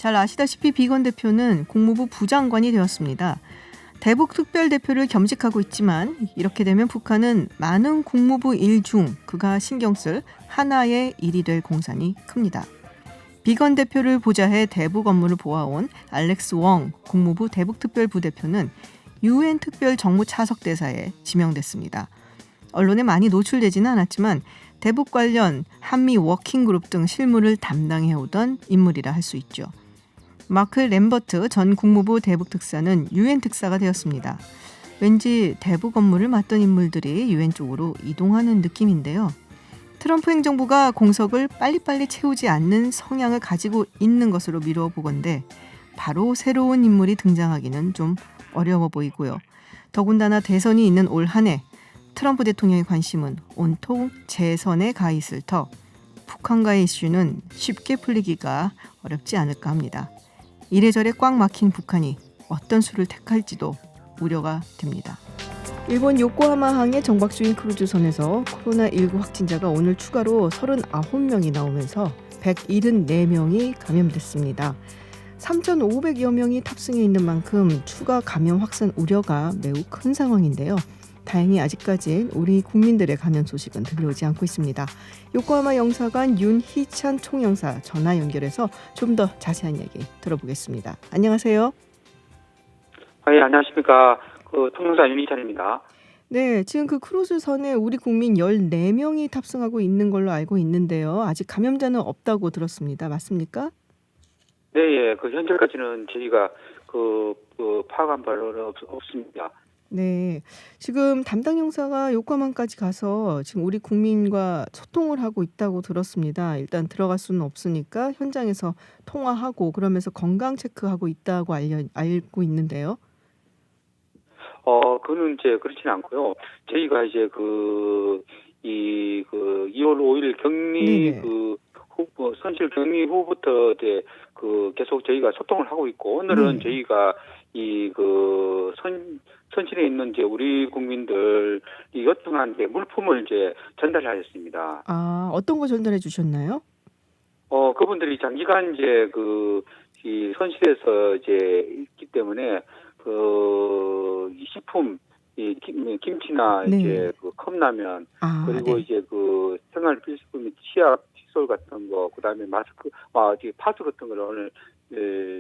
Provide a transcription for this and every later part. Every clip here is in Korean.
잘 아시다시피 비건 대표는 국무부 부장관이 되었습니다. 대북 특별대표를 겸직하고 있지만 이렇게 되면 북한은 많은 국무부 일 중 그가 신경 쓸 하나의 일이 될 공산이 큽니다. 비건 대표를 보좌해 대북 업무를 보아온 알렉스 웡 국무부 대북특별부대표는 UN 특별 정무 차석대사에 지명됐습니다. 언론에 많이 노출되지는 않았지만 대북 관련 한미 워킹그룹 등 실무를 담당해오던 인물이라 할 수 있죠. 마크 램버트 전 국무부 대북특사는 UN 특사가 되었습니다. 왠지 대북 업무를 맡던 인물들이 UN 쪽으로 이동하는 느낌인데요. 트럼프 행정부가 공석을 빨리빨리 채우지 않는 성향을 가지고 있는 것으로 미루어 보건대 바로 새로운 인물이 등장하기는 좀 어려워 보이고요. 더군다나 대선이 있는 올 한 해 트럼프 대통령의 관심은 온통 재선에 가 있을 터 북한과의 이슈는 쉽게 풀리기가 어렵지 않을까 합니다. 이래저래 꽉 막힌 북한이 어떤 수를 택할지도 우려가 됩니다. 일본 요코하마항의 정박중인 크루즈선에서 코로나19 확진자가 오늘 추가로 39명이 나오면서 174명이 감염됐습니다. 3,500여 명이 탑승해 있는 만큼 추가 감염 확산 우려가 매우 큰 상황인데요. 다행히 아직까지 우리 국민들의 감염 소식은 들려오지 않고 있습니다. 요코하마 영사관 윤희찬 총영사 전화 연결해서 좀 더 자세한 이야기 들어보겠습니다. 안녕하세요. 네, 안녕하십니까. 통영사 윤희찬입니다. 네, 지금 그 크루즈선에 우리 국민 14명이 탑승하고 있는 걸로 알고 있는데요. 아직 감염자는 없다고 들었습니다. 맞습니까? 네, 예. 현재까지는 저희가 파악한 바로는 없습니다. 네, 지금 담당 형사가 요코하마까지 가서 지금 우리 국민과 소통을 하고 있다고 들었습니다. 일단 들어갈 수는 없으니까 현장에서 통화하고 그러면서 건강 체크하고 있다고 알고 있는데요. 그는 이제 그렇지는 않고요. 저희가 이제 2월 5일 격리 네네. 선실 격리 후부터 이제 계속 저희가 소통을 하고 있고 오늘은 네. 저희가 선실에 있는 이제 우리 국민들 요청한 이제 물품을 이제 전달하였습니다. 아, 어떤 거 전달해 주셨나요? 그분들이 장기간 이제 이 선실에서 이제 있기 때문에 이 식품, 김치나 네. 이제 컵라면, 아, 그리고 네. 이제 생활 필수품, 치약, 칫솔 같은 거, 그다음에 마스크, 파스 같은 거를 오늘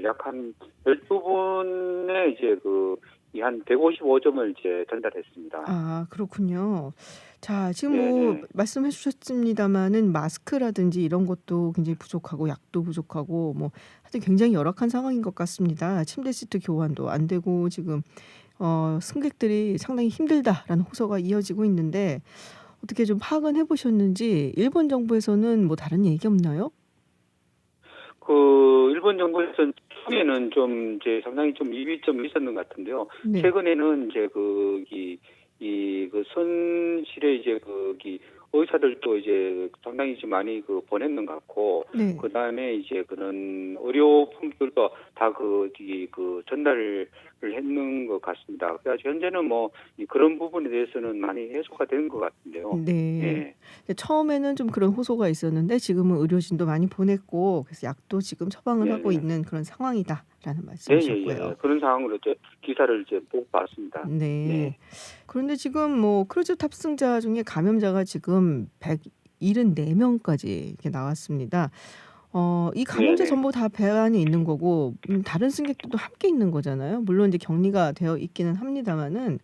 약 한 12분에 이제 한 155점을 이제 전달했습니다. 아, 그렇군요. 자, 지금 뭐 네네. 말씀해 주셨습니다마는 마스크라든지 이런 것도 굉장히 부족하고 약도 부족하고 뭐 하여튼 굉장히 열악한 상황인 것 같습니다. 침대 시트 교환도 안 되고 지금 승객들이 상당히 힘들다라는 호소가 이어지고 있는데 어떻게 좀 파악은 해보셨는지 일본 정부에서는 뭐 다른 얘기 없나요? 일본 정부에서는 초기에는 좀 이제 상당히 좀 이의점이 있었는 것 같은데요. 네. 최근에는 이제 선실에 이제 의사들도 이제 상당히 좀 많이 보냈는 것 같고, 네. 그 다음에 이제 그런 의료품들도 다 전달을 했는 것 같습니다. 그래서 현재는 뭐 그런 부분에 대해서는 많이 해소가 된 것 같은데요. 네. 예. 처음에는 좀 그런 호소가 있었는데 지금은 의료진도 많이 보냈고 그래서 약도 지금 처방을 하고 네네. 있는 그런 상황이다라는 예, 말씀이셨고요. 그런 상황으로 이제 기사를 이제 보고 봤습니다. 네. 네. 그런데 지금 뭐 크루즈 탑승자 중에 감염자가 지금 174명까지 이렇게 나왔습니다. 이 감염자 네네. 전부 다 배 안에 있는 거고 다른 승객들도 함께 있는 거잖아요. 물론 이제 격리가 되어 있기는 합니다마는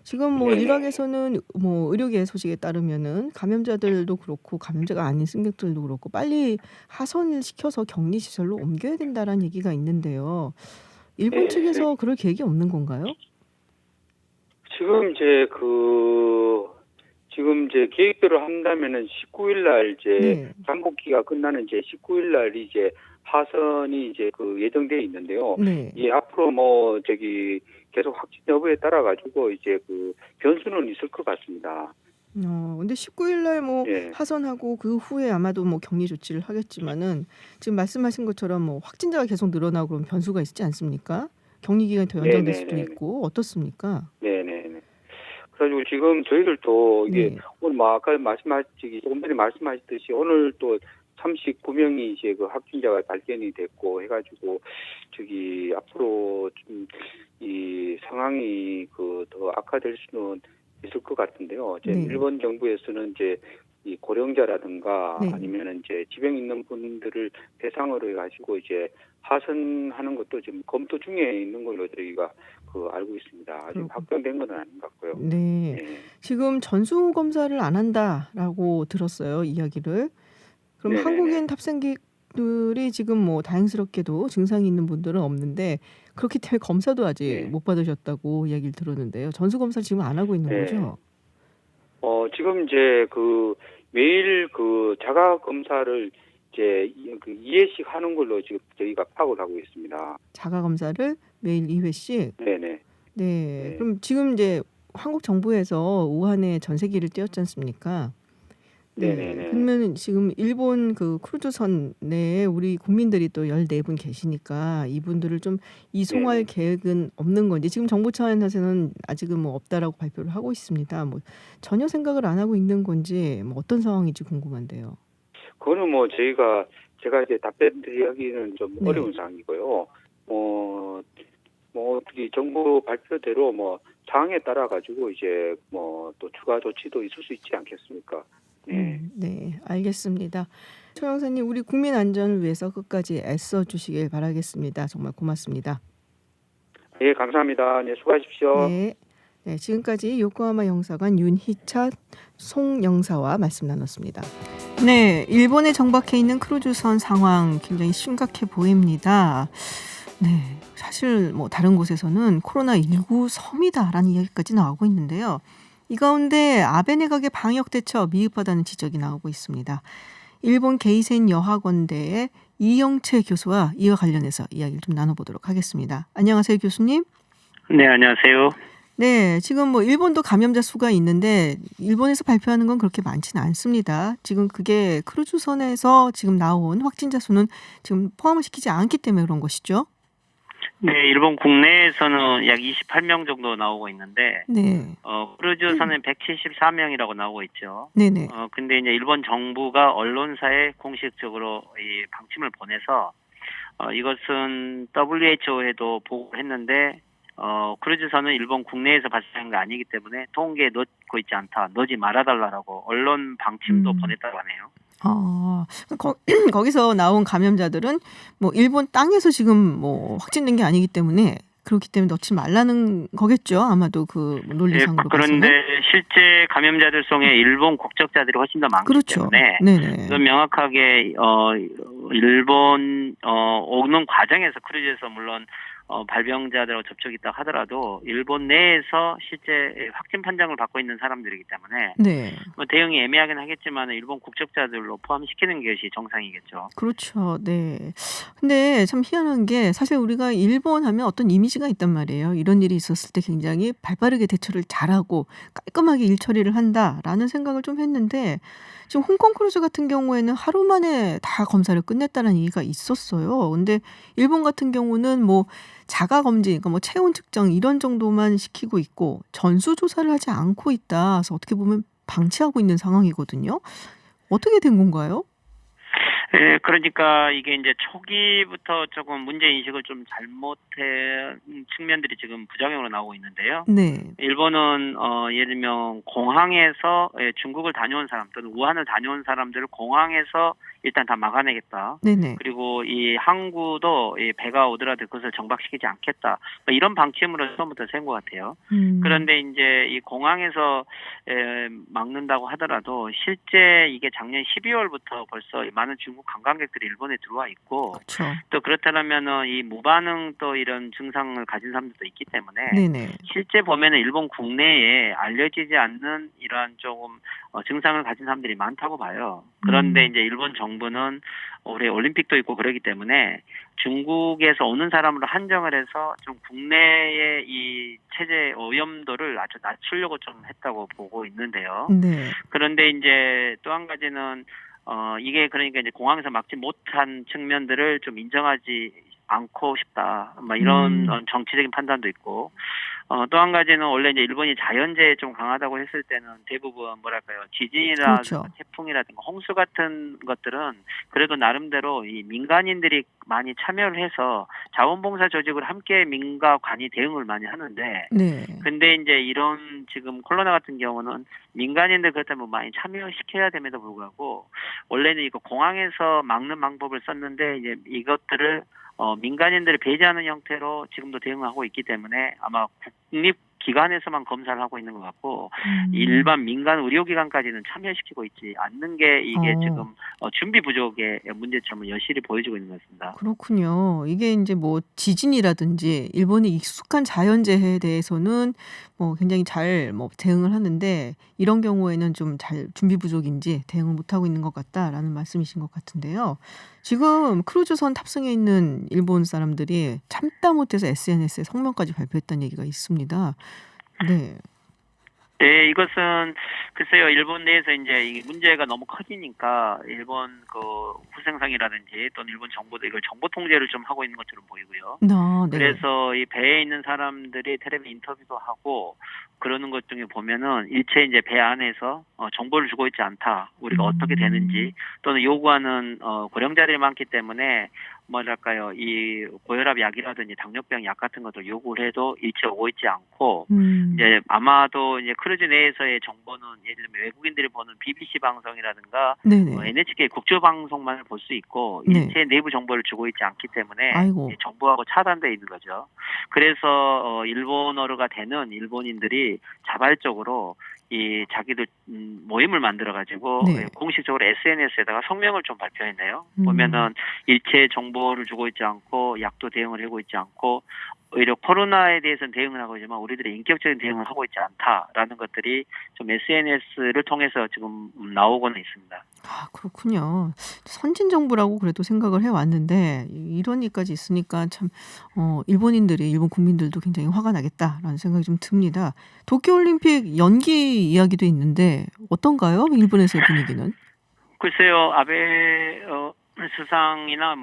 지금 뭐 네네. 일각에서는 뭐 의료계 소식에 따르면은 감염자들도 그렇고 감염자가 아닌 승객들도 그렇고 빨리 하선을 시켜서 격리 시설로 옮겨야 된다라는 얘기가 있는데요. 일본 네. 측에서 그럴 계획이 없는 건가요? 지금 이제 계획대로 한다면은 19일 날 이제 네. 잠복기가 끝나는 이제 19일 날 이제 하선이 이제 예정돼 있는데요. 네. 앞으로 계속 확진 여부에 따라 가지고 이제 변수는 있을 것 같습니다. 근데 19일 날 뭐 예. 하선하고 그 후에 아마도 뭐 격리 조치를 하겠지만은 지금 말씀하신 것처럼 뭐 확진자가 계속 늘어나고 그러면 변수가 있지 않습니까? 격리 기간이 더 연장될 수도 네네네. 있고 어떻습니까? 네네네. 그래가지고 지금 저희들도 이게 네. 오늘 아까 조금 전에 말씀하셨듯이 오늘 또 39명이 이제 그 확진자가 발견이 됐고 해가지고 앞으로 좀 이 상황이 더 악화될 수는 있을 것 같은데요. 이제 네. 일본 정부에서는 이제 이 고령자라든가 네. 아니면은 이제 지병 있는 분들을 대상으로 해가지고 이제 하선하는 것도 지금 검토 중에 있는 걸로 저희가 알고 있습니다. 아직 그렇군요. 확정된 건 아닌 것 같고요. 네. 네. 지금 전수 검사를 안 한다라고 들었어요, 이야기를. 그럼 네네네. 한국인 탑승객들이 지금 뭐 다행스럽게도 증상이 있는 분들은 없는데 그렇기 때문에 검사도 아직 네. 못 받으셨다고 이야기를 들었는데요. 전수 검사를 지금 안 하고 있는 네. 거죠? 지금 이제 매일 자가 검사를 이제 2회씩 하는 걸로 지금 저희가 파악을 하고 있습니다. 자가 검사를 매일 2회씩. 네네. 네. 네. 그럼 지금 이제 한국 정부에서 우한에 전세기를 띄웠지 않습니까? 네. 네네네. 그러면 지금 일본 크루즈선 내에 우리 국민들이 또 14분 계시니까 이분들을 좀 이송할 네네. 계획은 없는 건지 지금 정부 차원에서는 아직은 뭐 없다라고 발표를 하고 있습니다. 뭐 전혀 생각을 안 하고 있는 건지 뭐 어떤 상황인지 궁금한데요. 그거는 뭐 제가 이제 답변 드리기는 좀 네. 어려운 상황이고요. 어떻게 정부 발표대로 상황에 따라 가지고 이제 또 추가 조치도 있을 수 있지 않겠습니까? 네. 네, 알겠습니다. 초 영사님, 우리 국민 안전을 위해서 끝까지 애써 주시길 바라겠습니다. 정말 고맙습니다. 예, 감사합니다. 네, 수고하십시오. 네. 네, 지금까지 요코하마 영사관 윤희찬 송영사와 말씀 나눴습니다. 네, 일본에 정박해 있는 크루즈선 상황 굉장히 심각해 보입니다. 네, 사실 뭐 다른 곳에서는 코로나19 섬이다라는 이야기까지 나오고 있는데요. 이 가운데 아베 내각의 방역 대처 미흡하다는 지적이 나오고 있습니다. 일본 게이센 여학원대의 이영채 교수와 이와 관련해서 이야기를 좀 나눠보도록 하겠습니다. 안녕하세요, 교수님. 네, 안녕하세요. 네, 지금 뭐 일본도 감염자 수가 있는데 일본에서 발표하는 건 그렇게 많지는 않습니다. 지금 그게 크루즈선에서 지금 나온 확진자 수는 지금 포함을 시키지 않기 때문에 그런 것이죠. 네, 일본 국내에서는 약 28명 정도 나오고 있는데, 네. 크루즈선은 174명이라고 나오고 있죠. 네네. 근데 이제 일본 정부가 언론사에 공식적으로 이 방침을 보내서, 이것은 WHO에도 보고를 했는데, 크루즈선은 일본 국내에서 발생한 게 아니기 때문에 통계에 넣고 있지 않다, 넣지 말아달라고 언론 방침도 보냈다고 하네요. 거기서 나온 감염자들은 뭐 일본 땅에서 지금 뭐 확진된 게 아니기 때문에 그렇기 때문에 넣지 말라는 거겠죠. 아마도 그 논리상으로 그런데 봐서는. 실제 감염자들 중에 일본 국적자들이 훨씬 더 많기 그렇죠. 때문에 네네. 이건 명확하게 일본 오는 과정에서 크루즈에서 물론 발병자들하고 접촉이 있다 하더라도 일본 내에서 실제 확진 판정을 받고 있는 사람들이기 때문에 네. 뭐 대응이 애매하긴 하겠지만 일본 국적자들로 포함시키는 것이 정상이겠죠. 그렇죠. 네. 근데 참 희한한 게 사실 우리가 일본 하면 어떤 이미지가 있단 말이에요. 이런 일이 있었을 때 굉장히 발빠르게 대처를 잘하고 깔끔하게 일 처리를 한다라는 생각을 좀 했는데 지금 홍콩 크루즈 같은 경우에는 하루 만에 다 검사를 끝냈다는 얘기가 있었어요. 근데 일본 같은 경우는 뭐 자가 검진, 그러니까 뭐 체온 측정 이런 정도만 시키고 있고 전수 조사를 하지 않고 있다. 그래서 어떻게 보면 방치하고 있는 상황이거든요. 어떻게 된 건가요? 예, 그러니까 이게 이제 초기부터 조금 문제 인식을 좀 잘못한 측면들이 지금 부작용으로 나오고 있는데요. 네. 일본은 예를 들면 공항에서 중국을 다녀온 사람 또는 우한을 다녀온 사람들을 공항에서 일단 다 막아내겠다. 네네. 그리고 이 항구도 이 배가 오더라도 그것을 정박시키지 않겠다. 뭐 이런 방침으로 처음부터 센 것 같아요. 그런데 이제 이 공항에서 막는다고 하더라도 실제 이게 작년 12월부터 벌써 많은 중국 관광객들이 일본에 들어와 있고 그렇죠. 또 그렇다면은 이 무반응 또 이런 증상을 가진 사람들도 있기 때문에 네네. 실제 보면은 일본 국내에 알려지지 않는 이러한 조금 증상을 가진 사람들이 많다고 봐요. 그런데 이제 일본 정부는 올해 올림픽도 있고 그러기 때문에 중국에서 오는 사람으로 한정을 해서 좀 국내의 이 체제 오염도를 아주 낮추려고 좀 했다고 보고 있는데요. 네. 그런데 이제 또 한 가지는 이게 그러니까 이제 공항에서 막지 못한 측면들을 좀 인정하지 않고 싶다. 뭐 이런 정치적인 판단도 있고 또 한 가지는 원래 이제 일본이 자연재해 좀 강하다고 했을 때는 대부분 뭐랄까요, 지진이라든가 그렇죠. 태풍이라든가 홍수 같은 것들은 그래도 나름대로 이 민간인들이 많이 참여를 해서 자원봉사 조직을 함께 민과 관이 대응을 많이 하는데, 네. 근데 이제 이런 지금 코로나 같은 경우는 민간인들 그렇다면 많이 참여시켜야 됨에도 불구하고 원래는 이거 공항에서 막는 방법을 썼는데 이제 이것들을 민간인들을 배제하는 형태로 지금도 대응하고 있기 때문에 아마 국립기관에서만 검사를 하고 있는 것 같고 일반 민간 의료기관까지는 참여시키고 있지 않는 게 이게 지금 준비 부족의 문제점을 여실히 보여주고 있는 것 같습니다. 그렇군요. 이게 인제 뭐 지진이라든지 일본의 익숙한 자연재해에 대해서는 뭐 굉장히 잘 뭐 대응을 하는데 이런 경우에는 좀 잘 준비 부족인지 대응을 못하고 있는 것 같다라는 말씀이신 것 같은데요. 지금 크루즈선 탑승해 있는 일본 사람들이 참다 못해서 SNS에 성명까지 발표했다는 얘기가 있습니다. 네. 네, 이것은 글쎄요, 일본 내에서 이제 이 문제가 너무 커지니까 일본 그 후생상이라든지 또는 일본 정부도 이걸 정보 통제를 좀 하고 있는 것처럼 보이고요. 네. 그래서 이 배에 있는 사람들이 텔레비 인터뷰도 하고 그러는 것 중에 보면은 일체 이제 배 안에서 정보를 주고 있지 않다. 우리가 어떻게 되는지 또는 요구하는 고령자들이 많기 때문에 뭐랄까요, 이 고혈압 약이라든지 당뇨병 약 같은 것도 요구를 해도 일체 오고 있지 않고 이제 아마도 이제 크루즈 내에서의 정보는 예를 들면 외국인들이 보는 BBC 방송이라든가 네네. NHK 국제 방송만을 볼 수 있고 네. 일체 내부 정보를 주고 있지 않기 때문에 아이고. 정보하고 차단되어 있는 거죠. 그래서 일본어가 되는 일본인들이 자발적으로 이 자기들 모임을 만들어 가지고 네. 공식적으로 SNS에다가 성명을 좀 발표했네요. 보면은 일체 정보를 주고 있지 않고 약도 대응을 하고 있지 않고 오히려 코로나에 대해서는 대응을 하고 있지만 우리들의 인격적인 대응을 하고 있지 않다라는 것들이 좀 SNS를 통해서 지금 나오고는 있습니다. 아 그렇군요. 선진 정부라고 그래도 생각을 해 왔는데 이런 일까지 있으니까 참 일본인들이 일본 국민들도 굉장히 화가 나겠다라는 생각이 좀 듭니다. 도쿄 올림픽 연기 이야기도 있는데 어떤가요? 일본에서의 분위기는? 글쎄요, 아베 수상이나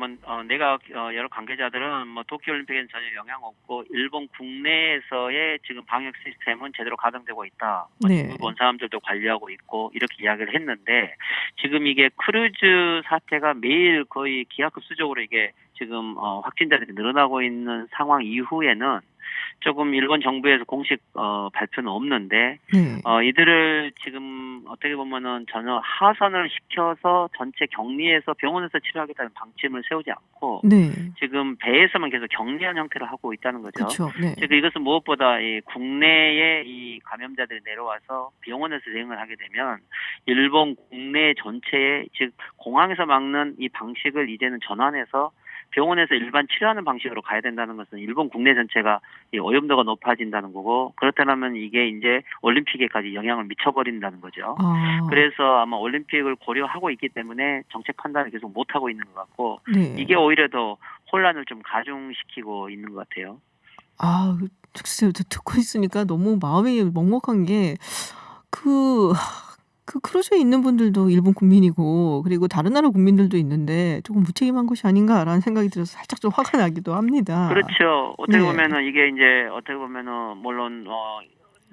내각 여러 관계자들은 뭐 도쿄올림픽에는 전혀 영향 없고 일본 국내에서의 지금 방역 시스템은 제대로 가동되고 있다. 네. 중국 온 사람들도 관리하고 있고 이렇게 이야기를 했는데 지금 이게 크루즈 사태가 매일 거의 기하급수적으로 이게 지금 확진자들이 늘어나고 있는 상황 이후에는 조금 일본 정부에서 공식 발표는 없는데 네. 이들을 지금 어떻게 보면은 전혀 하선을 시켜서 전체 격리해서 병원에서 치료하겠다는 방침을 세우지 않고 네. 지금 배에서만 계속 격리한 형태로 하고 있다는 거죠. 그쵸. 네. 즉 이것은 무엇보다 이 국내에 이 감염자들이 내려와서 병원에서 대응을 하게 되면 일본 국내 전체에 즉 공항에서 막는 이 방식을 이제는 전환해서 병원에서 일반 치료하는 방식으로 가야 된다는 것은 일본 국내 전체가 이 오염도가 높아진다는 거고 그렇다면 이게 이제 올림픽에까지 영향을 미쳐버린다는 거죠. 아. 그래서 아마 올림픽을 고려하고 있기 때문에 정책 판단을 계속 못하고 있는 것 같고 네. 이게 오히려 더 혼란을 좀 가중시키고 있는 것 같아요. 아 글쎄요. 듣고 있으니까 너무 마음이 먹먹한 게 그 크루즈에 있는 분들도 일본 국민이고 그리고 다른 나라 국민들도 있는데 '조금 무책임한 것이 아닌가.'라는 생각이 들어서 살짝 좀 화가 나기도 합니다. 그렇죠. 어떻게 네. 보면은 이게 이제 어떻게 보면은 물론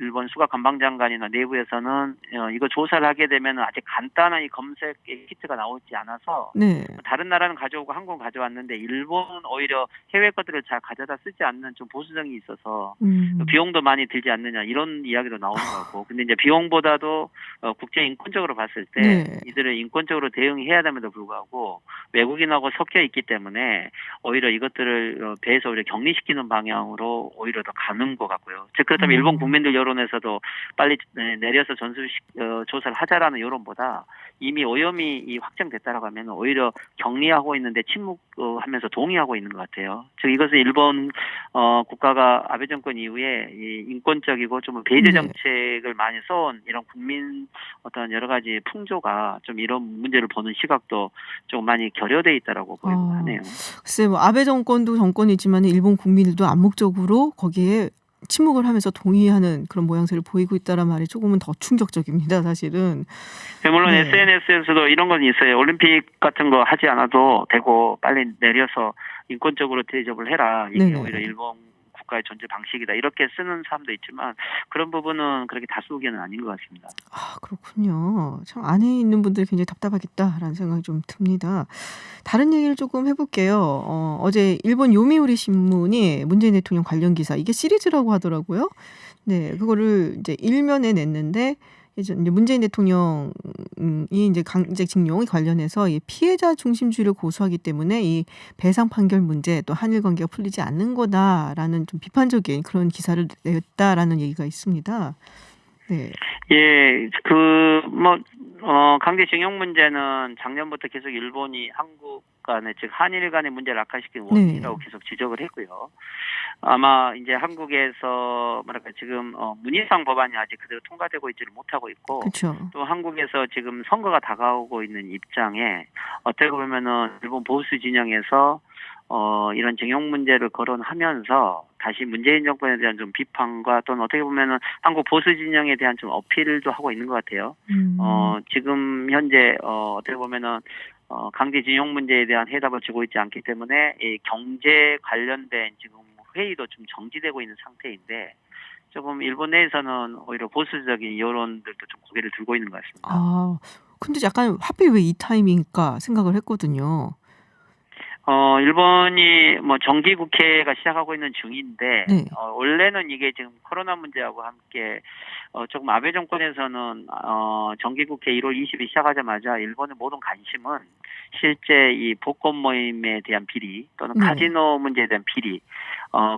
일본 수가 관방장관이나 내부에서는 이거 조사를 하게 되면 아직 간단한 이 검색 키트가 나오지 않아서 네. 다른 나라는 가져오고 한국은 가져왔는데 일본은 오히려 해외 것들을 잘 가져다 쓰지 않는 좀 보수성이 있어서 비용도 많이 들지 않느냐 이런 이야기도 나오는 것 같고 근데 이제 비용보다도 국제 인권적으로 봤을 때 네. 이들을 인권적으로 대응해야 됨에도 불구하고 외국인하고 섞여 있기 때문에 오히려 이것들을 배에서 오히려 격리시키는 방향으로 오히려 더 가는 것 같고요. 즉 그렇다면 일본 국민들 여론에서도 빨리 내려서 조사를 하자라는 여론보다 이미 오염이 확정됐다라고 하면 오히려 격리하고 있는데 침묵하면서 동의하고 있는 것 같아요. 즉 이것은 일본 국가가 아베 정권 이후에 이 인권적이고 좀 배제 정책을 많이 써온 이런 국민 어떤 여러 가지 풍조가 좀 이런 문제를 보는 시각도 좀 많이 결여돼 있다라고 보이고 하네요. 글쎄 뭐 아베 정권도 정권이지만 일본 국민들도 암묵적으로 거기에 침묵을 하면서 동의하는 그런 모양새를 보이고 있다는 말이 조금은 더 충격적입니다, 사실은. 물론 네. SNS에서도 이런 건 있어요. 올림픽 같은 거 하지 않아도 되고 빨리 내려서 인권적으로 대접을 해라. 이게 네네. 오히려 일본 국가의 존재 방식이다 이렇게 쓰는 사람도 있지만 그런 부분은 그렇게 다수 의견은 아닌 것 같습니다. 아, 그렇군요. 참 안에 있는 분들이 굉장히 답답하겠다라는 생각이 좀 듭니다. 다른 얘기를 조금 해볼게요. 어제 일본 요미우리 신문이 문재인 대통령 관련 기사, 이게 시리즈라고 하더라고요. 네, 그거를 이제 일면에 냈는데 이제 문재인 대통령이 이제 강제징용 관련해서 이 피해자 중심주의를 고수하기 때문에 이 배상 판결 문제 또 한일 관계가 풀리지 않는 거다라는 좀 비판적인 그런 기사를 냈다라는 얘기가 있습니다. 네. 예, 강제징용 문제는 작년부터 계속 일본이 한국 간의 즉 한일 간의 문제를 악화시키는 원인이라고 계속 지적을 했고요. 아마 이제 한국에서 지금 문희상 법안이 아직 그대로 통과되고 있지를 못하고 있고, 그렇죠. 또 한국에서 지금 선거가 다가오고 있는 입장에 어떻게 보면은 일본 보수 진영에서 이런 징용 문제를 거론하면서 다시 문재인 정권에 대한 좀 비판과 또는 어떻게 보면은 한국 보수 진영에 대한 좀 어필도 하고 있는 것 같아요. 지금 현재 어떻게 보면은 강제징용 문제에 대한 해답을 주고 있지 않기 때문에 이 경제 관련된 지금 회의도 좀 정지되고 있는 상태인데 조금 일본 내에서는 오히려 보수적인 여론들도 좀 고개를 들고 있는 것 같습니다. 아, 근데 약간 하필 왜 이 타이밍일까 생각을 했거든요. 일본이 정기국회가 시작하고 있는 중인데, 네. 원래는 이게 지금 코로나 문제하고 함께, 조금 아베 정권에서는, 정기국회 1월 20일 시작하자마자 일본의 모든 관심은 실제 이 복권 모임에 대한 비리 또는 네. 카지노 문제에 대한 비리,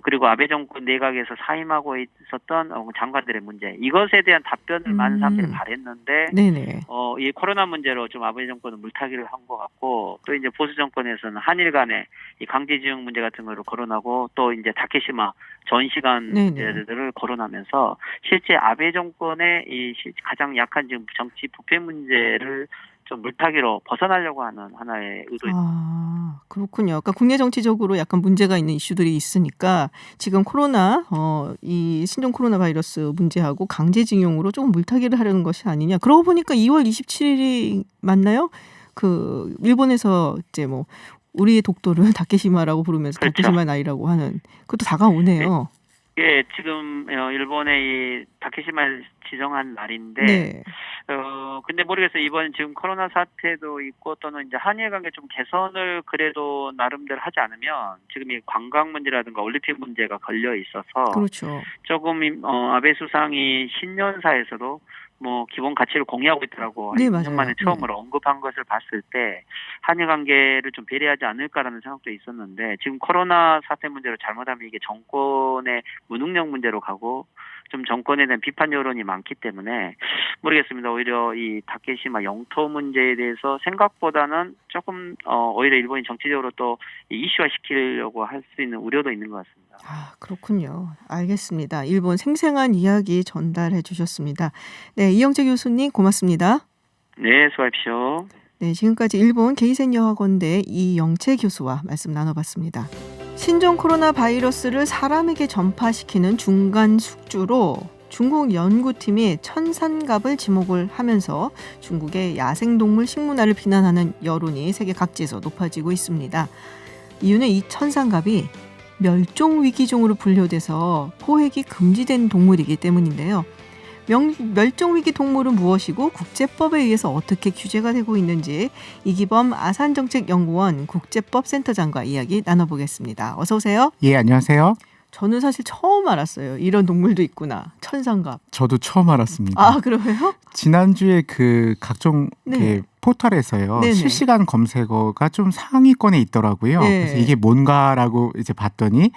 그리고 아베 정권 내각에서 사임하고 있었던 장관들의 문제, 이것에 대한 답변을 많은 사람들이 바랬는데, 네네. 이 코로나 문제로 좀 아베 정권은 물타기를 한 것 같고, 또 이제 보수 정권에서는 한일 간에 이 강제징용 문제 같은 거를 거론하고, 또 이제 다케시마 전시관 네네. 문제들을 거론하면서 실제 아베 정권의 이 가장 약한 지금 정치 부패 문제를 좀 물타기로 벗어나려고 하는 하나의 의도입니다. 아, 그렇군요. 그러니까 국내 정치적으로 약간 문제가 있는 이슈들이 있으니까 지금 이 신종 코로나 바이러스 문제하고 강제징용으로 조금 물타기를 하려는 것이 아니냐. 그러고 보니까 2월 27일이 맞나요? 그 일본에서 이제 우리의 독도를 다케시마라고 부르면서 그렇죠. 다케시마 나이라고 하는 그것도 다가오네요. 예, 지금 일본의 이 다케시마를 지정한 날인데, 네. 근데 모르겠어요. 이번 지금 코로나 사태도 있고 또는 이제 한일 관계 좀 개선을 그래도 나름대로 하지 않으면 지금 이 관광 문제라든가 올림픽 문제가 걸려 있어서 그렇죠. 조금 아베 수상이 신년사에서도 기본 가치를 공유하고 있더라고. 네, 2년 맞아요. 만에 처음으로 언급한 것을 봤을 때 한일 관계를 좀 배려하지 않을까라는 생각도 있었는데 지금 코로나 사태 문제로 잘못하면 이게 정권의 무능력 문제로 가고 좀 정권에 대한 비판 여론이 많기 때문에 모르겠습니다. 오히려 이 다케시마 영토 문제에 대해서 생각보다는 조금 오히려 일본이 정치적으로 또 이슈화 시키려고 할 수 있는 우려도 있는 것 같습니다. 아, 그렇군요. 알겠습니다. 일본 생생한 이야기 전달해 주셨습니다. 네, 이영재 교수님 고맙습니다. 네, 수고하십시오. 네, 지금까지 일본 게이센 여학원대 이영채 교수와 말씀 나눠봤습니다. 신종 코로나 바이러스를 사람에게 전파시키는 중간 숙주로 중국 연구팀이 천산갑을 지목을 하면서 중국의 야생동물 식문화를 비난하는 여론이 세계 각지에서 높아지고 있습니다. 이유는 이 천산갑이 멸종위기종으로 분류돼서 포획이 금지된 동물이기 때문인데요. 멸종위기 동물은 무엇이고 국제법에 의해서 어떻게 규제가 되고 있는지 이기범 아산정책연구원 국제법센터장과 이야기 나눠보겠습니다. 어서 오세요. 예, 안녕하세요. 저는 사실 처음 알았어요. 이런 동물도 있구나. 천상갑. 저도 처음 알았습니다. 아, 그래요? 지난주에 그 각종 네. 포털에서요. 네네. 실시간 검색어가 좀 상위권에 있더라고요. 네. 그래서 이게 뭔가라고 이제 봤더니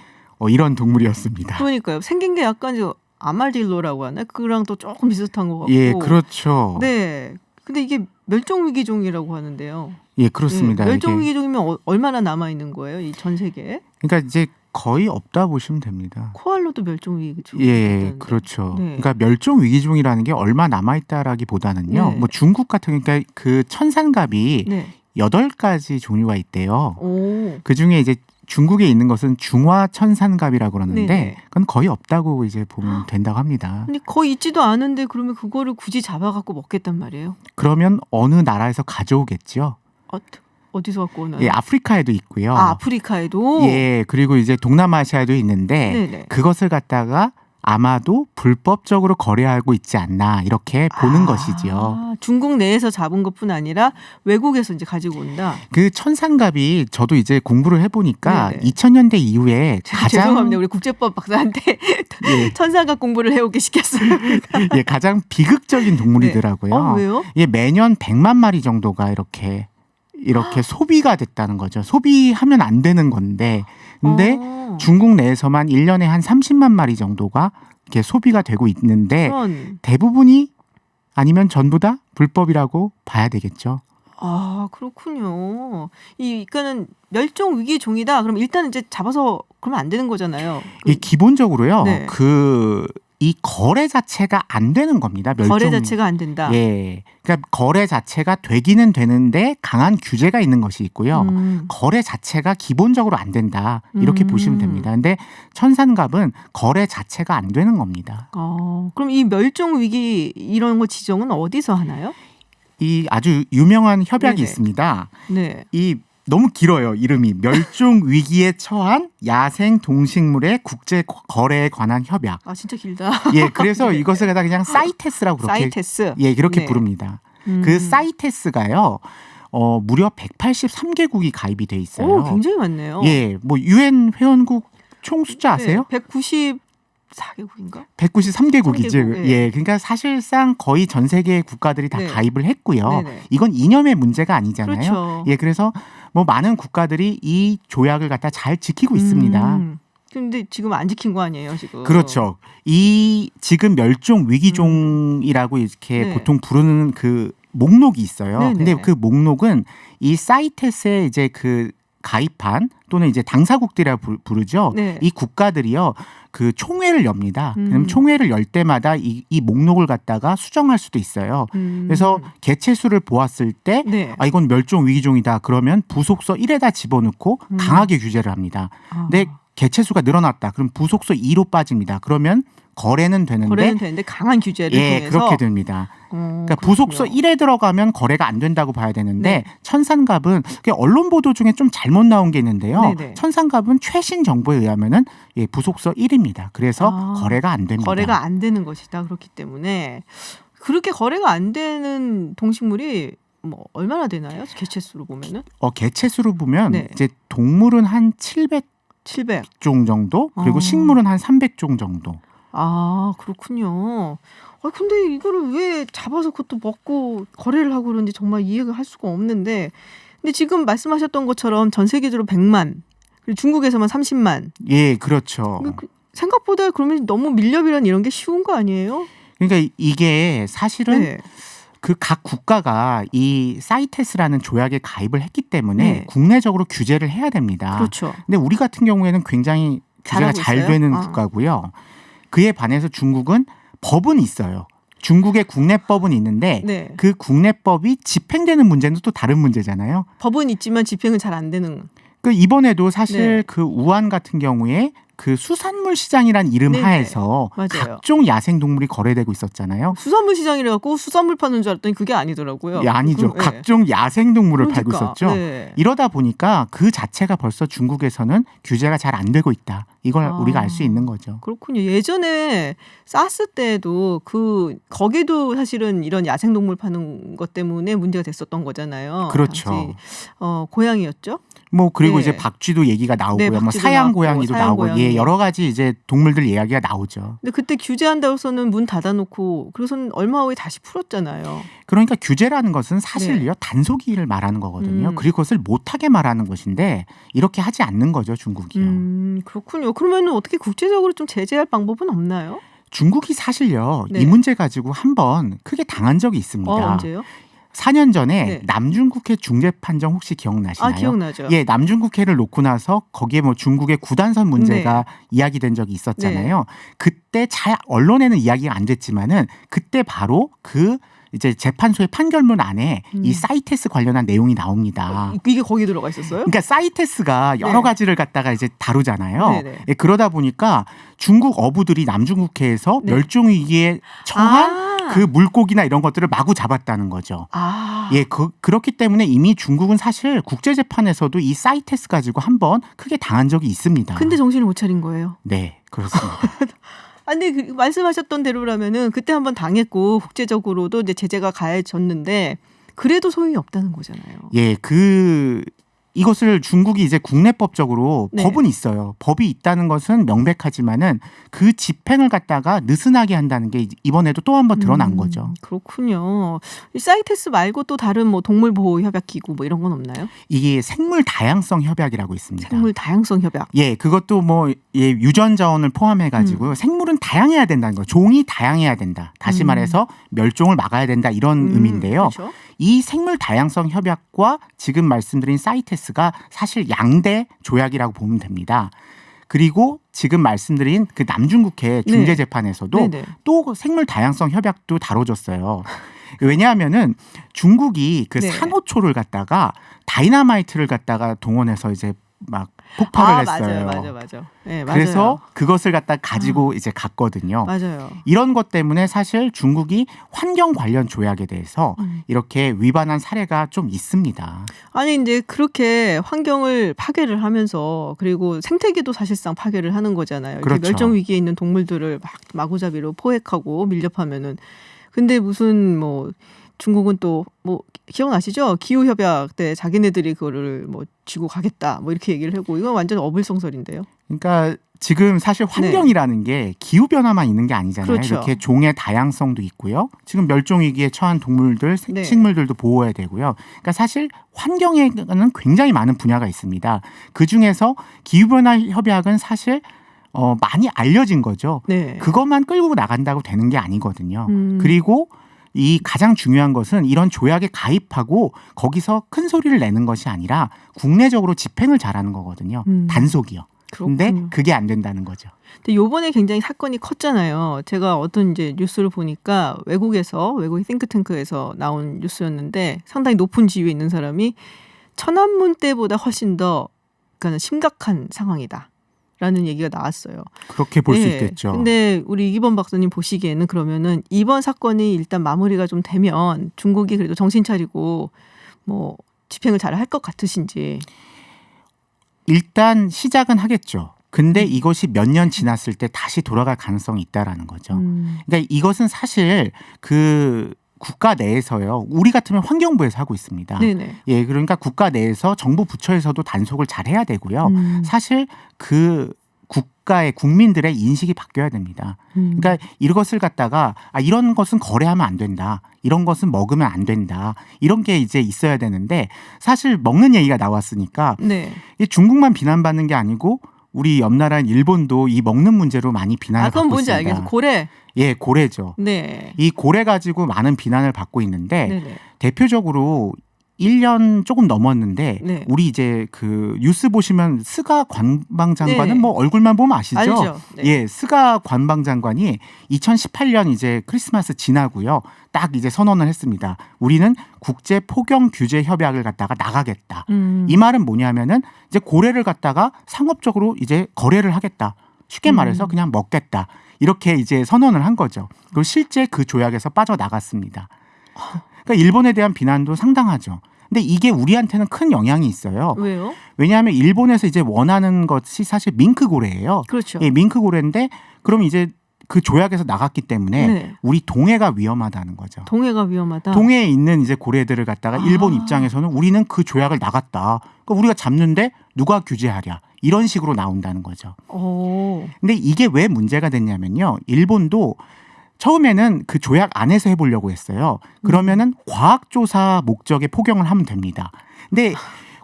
이런 동물이었습니다. 그러니까요. 생긴 게 약간 아마딜로라고 하나? 그랑 또 조금 비슷한 것 같고. 예, 그렇죠. 네. 근데 이게 멸종위기종이라고 하는데요. 예, 그렇습니다. 네. 멸종위기종이면 얼마나 남아 있는 거예요? 이 전 세계에? 그러니까 이제 거의 없다 보시면 됩니다. 코알로도 멸종위기종. 예, 그렇죠. 네. 그러니까 멸종위기종이라는 게 얼마 남아 있다라기보다는요. 네. 중국 같은 그러니까 그 천산갑이 네. 8가지 종류가 있대요. 오. 그 중에 이제 중국에 있는 것은 중화천산갑이라고 그러는데 네네. 그건 거의 없다고 이제 보면 된다고 합니다. 근데 거의 있지도 않은데 그러면 그거를 굳이 잡아갖고 먹겠단 말이에요? 그러면 어느 나라에서 가져오겠죠. 어디서 갖고 오나요? 예, 아프리카에도 있고요. 아, 아프리카에도? 예, 그리고 이제 동남아시아에도 있는데 네네. 그것을 갖다가 아마도 불법적으로 거래하고 있지 않나 이렇게 보는 것이지요. 중국 내에서 잡은 것뿐 아니라 외국에서 이제 가지고 온다. 그 천산갑이 저도 이제 공부를 해보니까 네네. 2000년대 이후에 가장 죄송합니다. 우리 국제법 박사한테 예, 천상갑 공부를 해오게 시켰어요. 예, 가장 비극적인 동물이더라고요. 왜요? 예, 매년 100만 마리 정도가 이렇게 소비가 됐다는 거죠. 소비하면 안 되는 건데, 근데 중국 내에서만 1년에 한 30만 마리 정도가 이렇게 소비가 되고 있는데 그런. 대부분이 아니면 전부 다 불법이라고 봐야 되겠죠. 아, 그렇군요. 그러니까는 멸종 위기 종이다. 그럼 일단 이제 잡아서 그러면 안 되는 거잖아요. 이 기본적으로요. 네. 이 거래 자체가 안 되는 겁니다. 거래 자체가 안 된다. 예. 그러니까 거래 자체가 되기는 되는데 강한 규제가 있는 것이 있고요. 거래 자체가 기본적으로 안 된다. 이렇게 보시면 됩니다. 근데 천산갑은 거래 자체가 안 되는 겁니다. 그럼 이 멸종 위기 이런 거 지정은 어디서 하나요? 이 아주 유명한 협약이 네네. 있습니다. 네. 이 너무 길어요. 이름이 멸종 위기에 처한 야생 동식물의 국제 거래에 관한 협약. 아, 진짜 길다. 예, 그래서 네. 이것을 갖다 그냥 사이테스라고 그렇게 사이테스. 예, 그렇게 네. 부릅니다. 그 사이테스가요. 무려 183개국이 가입이 돼 있어요. 오, 굉장히 많네요. 예, 뭐 유엔 회원국 총 숫자 아세요? 194개국인가? 193개국이죠. 3개국, 예, 그러니까 사실상 거의 전 세계 국가들이 다 네. 가입을 했고요. 네네. 이건 이념의 문제가 아니잖아요. 그렇죠. 예, 그래서 뭐 많은 국가들이 이 조약을 갖다 잘 지키고 있습니다. 근데 지금 안 지킨 거 아니에요, 지금? 그렇죠. 이 지금 멸종 위기종이라고 이렇게 네. 보통 부르는 그 목록이 있어요. 네네. 근데 그 목록은 이 사이테스에 이제 그 가입한 또는 이제 당사국들이라고 부르죠. 네. 이 국가들이요. 그 총회를 엽니다. 그럼 음. 총회를 열 때마다 이 목록을 갖다가 수정할 수도 있어요. 그래서 개체수를 보았을 때 네. 아, 이건 멸종 위기종이다. 그러면 부속서 1에다 집어넣고 강하게 규제를 합니다. 근데 개체수가 늘어났다. 그럼 부속서 2로 빠집니다. 그러면 거래는 되는데 강한 규제를 예, 통해서 그렇게 됩니다. 그러니까 그렇군요. 부속서 1에 들어가면 거래가 안 된다고 봐야 되는데 네. 천산갑은 언론 보도 중에 좀 잘못 나온 게 있는데요. 네네. 천산갑은 최신 정보에 의하면은 예, 부속서 1입니다. 그래서 거래가 안 됩니다. 거래가 안 되는 것이다. 그렇기 때문에 그렇게 거래가 안 되는 동식물이 뭐 얼마나 되나요? 개체수로 보면은? 개체수로 보면 네. 이제 동물은 한 700종 700. 정도, 그리고 식물은 한 300종 정도. 아, 그렇군요. 근데 이거를 왜 잡아서 그것도 먹고 거래를 하고 그런지 정말 이해가 할 수가 없는데, 근데 지금 말씀하셨던 것처럼 전 세계적으로 100만, 그리고 중국에서만 30만. 예, 그렇죠. 생각보다 그러면 너무 밀렵이란 이런 게 쉬운 거 아니에요? 그러니까 이게 사실은 네. 그 각 국가가 이 사이테스라는 조약에 가입을 했기 때문에 네. 국내적으로 규제를 해야 됩니다. 그렇죠. 근데 우리 같은 경우에는 굉장히 규제가 잘하고 잘 있어요? 되는 아. 국가고요. 그에 반해서 중국은 법은 있어요. 중국의 국내법은 있는데 네. 그 국내법이 집행되는 문제는 또 다른 문제잖아요. 법은 있지만 집행은 잘 안 되는. 그 이번에도 사실 네. 그 우한 같은 경우에 그 수산물 시장이란 이름 네네. 하에서 맞아요. 각종 야생 동물이 거래되고 있었잖아요. 수산물 시장이라 갖고 수산물 파는 줄 알았더니 그게 아니더라고요. 예, 아니죠. 네. 각종 야생 동물을 팔고 그러니까, 있었죠. 네. 이러다 보니까 그 자체가 벌써 중국에서는 규제가 잘 안 되고 있다. 이걸 아. 우리가 알 수 있는 거죠. 그렇군요. 예전에 사스 때도 거기도 사실은 이런 야생동물 파는 것 때문에 문제가 됐었던 거잖아요. 그렇죠. 당시, 고양이였죠. 뭐 그리고 네. 이제 박쥐도 얘기가 나오고요. 네, 뭐 박쥐도 사양 나왔고, 고양이도 사양 나오고 고양이. 예, 여러 가지 이제 동물들 이야기가 나오죠. 근데 그때 규제한다고 해서는 문 닫아놓고 그래서는 얼마 후에 다시 풀었잖아요. 그러니까 규제라는 것은 사실요 단속이를 말하는 거거든요. 그리고 그것을 못하게 말하는 것인데 이렇게 하지 않는 거죠, 중국이요. 그렇군요. 그러면 어떻게 국제적으로 좀 제재할 방법은 없나요? 중국이 사실요 네. 이 문제 가지고 한번 크게 당한 적이 있습니다. 언제요? 4년 전에 네. 남중국해 중재 판정 혹시 기억나시나요? 아, 기억나죠. 예, 남중국해를 놓고 나서 거기에 뭐 중국의 구단선 문제가 이야기된 적이 있었잖아요. 그때 잘 언론에는 이야기가 안 됐지만은 그때 바로 그 이제 재판소의 판결문 안에 이 사이테스 관련한 내용이 나옵니다. 이게 거기 들어가 있었어요? 그러니까 사이테스가 여러 네. 가지를 갖다가 이제 다루잖아요. 네네. 예, 그러다 보니까 중국 어부들이 남중국해에서 네. 멸종위기에 처한 그 물고기나 이런 것들을 마구 잡았다는 거죠. 예, 그렇기 때문에 이미 중국은 사실 국제재판에서도 이 사이테스 가지고 한번 크게 당한 적이 있습니다. 근데 정신을 못 차린 거예요. 네, 그렇습니다. 근데 말씀하셨던 대로라면은 그때 한번 당했고 국제적으로도 이제 제재가 가해졌는데 그래도 소용이 없다는 거잖아요. 예, 이것을 중국이 이제 국내법적으로 네. 법은 있어요. 법이 있다는 것은 명백하지만은 그 집행을 갖다가 느슨하게 한다는 게 이번에도 또 한 번 드러난 거죠. 그렇군요. 이 사이테스 말고 또 다른 뭐 동물 보호 협약 기구 뭐 이런 건 없나요? 이게 생물 다양성 협약이라고 있습니다. 생물 다양성 협약. 예, 그것도 뭐 유전 자원을 포함해 가지고 생물은 다양해야 된다는 거예요. 종이 다양해야 된다. 다시 말해서 멸종을 막아야 된다 이런 의미인데요. 그렇죠. 이 생물 다양성 협약과 지금 말씀드린 사이테스가 사실 양대 조약이라고 보면 됩니다. 그리고 지금 말씀드린 그 남중국해 중재재판에서도 네네. 또 생물 다양성 협약도 다뤄졌어요. 왜냐하면은 중국이 그 네. 산호초를 갖다가 다이나마이트를 갖다가 동원해서 이제 막 폭발을 했어요. 맞아요. 네, 그래서 맞아요. 그것을 갖다 가지고 이제 갔거든요. 맞아요. 이런 것 때문에 사실 중국이 환경 관련 조약에 대해서 이렇게 위반한 사례가 좀 있습니다. 아니 이제 그렇게 환경을 파괴를 하면서 그리고 생태계도 사실상 파괴를 하는 거잖아요. 이렇게 그렇죠. 멸종 위기에 있는 동물들을 막 마구잡이로 포획하고 밀렵하면은 근데 무슨 뭐 중국은 또 뭐 기억나시죠? 기후 협약 때 자기네들이 그거를 뭐 쥐고 가겠다 뭐 이렇게 얘기를 하고 이건 완전 어불성설인데요. 그러니까 지금 사실 환경이라는 게 기후 변화만 있는 게 아니잖아요. 그렇죠. 이렇게 종의 다양성도 있고요. 지금 멸종 위기에 처한 동물들, 네. 식물들도 보호해야 되고요. 그러니까 사실 환경에는 굉장히 많은 분야가 있습니다. 그 중에서 기후 변화 협약은 사실 많이 알려진 거죠. 네. 그것만 끌고 나간다고 되는 게 아니거든요. 음. 그리고 이 가장 중요한 것은 이런 조약에 가입하고 거기서 큰 소리를 내는 것이 아니라 국내적으로 집행을 잘하는 거거든요. 단속이요. 근데 그렇군요. 그게 안 된다는 거죠. 근데 요번에 굉장히 사건이 컸잖아요. 제가 어떤 이제 뉴스를 보니까 외국의 싱크탱크에서 나온 뉴스였는데 상당히 높은 지위에 있는 사람이 천안문 때보다 훨씬 더 그러니까 심각한 상황이다. 라는 얘기가 나왔어요. 그렇게 볼 수 있겠죠. 근데 우리 이기범 박사님 보시기에는 그러면은 이번 사건이 일단 마무리가 좀 되면 중국이 그래도 정신 차리고 뭐 집행을 잘 할 것 같으신지. 일단 시작은 하겠죠. 근데 이것이 몇 년 지났을 때 다시 돌아갈 가능성이 있다라는 거죠. 그러니까 이것은 사실 그 국가 내에서요. 우리 같으면 환경부에서 하고 있습니다. 네네. 예, 그러니까 국가 내에서 정부 부처에서도 단속을 잘 해야 되고요. 사실 그 국가의 국민들의 인식이 바뀌어야 됩니다. 그러니까 이것을 갖다가 이런 것은 거래하면 안 된다. 이런 것은 먹으면 안 된다. 이런 게 이제 있어야 되는데 사실 먹는 얘기가 나왔으니까 네. 이게 중국만 비난받는 게 아니고 우리 옆 나라인 일본도 이 먹는 문제로 많이 비난을 그건 받고 뭔지 있습니다. 알겠어요. 고래. 예, 고래죠. 네. 이 고래 가지고 많은 비난을 받고 있는데 네네. 대표적으로 1년 조금 넘었는데 네. 우리 이제 그 뉴스 보시면 스가 관방장관은 네. 뭐 얼굴만 보면 아시죠? 알죠. 네. 예, 스가 관방장관이 2018년 이제 크리스마스 지나고요. 딱 이제 선언을 했습니다. 우리는 국제 포경 규제 협약을 갖다가 나가겠다. 이 말은 뭐냐면은 이제 고래를 갖다가 상업적으로 이제 거래를 하겠다. 쉽게 말해서 그냥 먹겠다. 이렇게 이제 선언을 한 거죠. 그리고 실제 그 조약에서 빠져나갔습니다. 그러니까 일본에 대한 비난도 상당하죠. 근데 이게 우리한테는 큰 영향이 있어요. 왜요? 왜냐하면 일본에서 이제 원하는 것이 사실 밍크고래예요. 그렇죠. 예, 밍크고래인데 그럼 이제 그 조약에서 나갔기 때문에 네. 우리 동해가 위험하다는 거죠. 동해가 위험하다. 동해에 있는 이제 고래들을 갖다가 일본 입장에서는 우리는 그 조약을 나갔다. 그러니까 우리가 잡는데 누가 규제하랴. 이런 식으로 나온다는 거죠. 오. 근데 이게 왜 문제가 됐냐면요. 일본도 처음에는 그 조약 안에서 해보려고 했어요. 그러면은 과학조사 목적의 포경을 하면 됩니다. 근데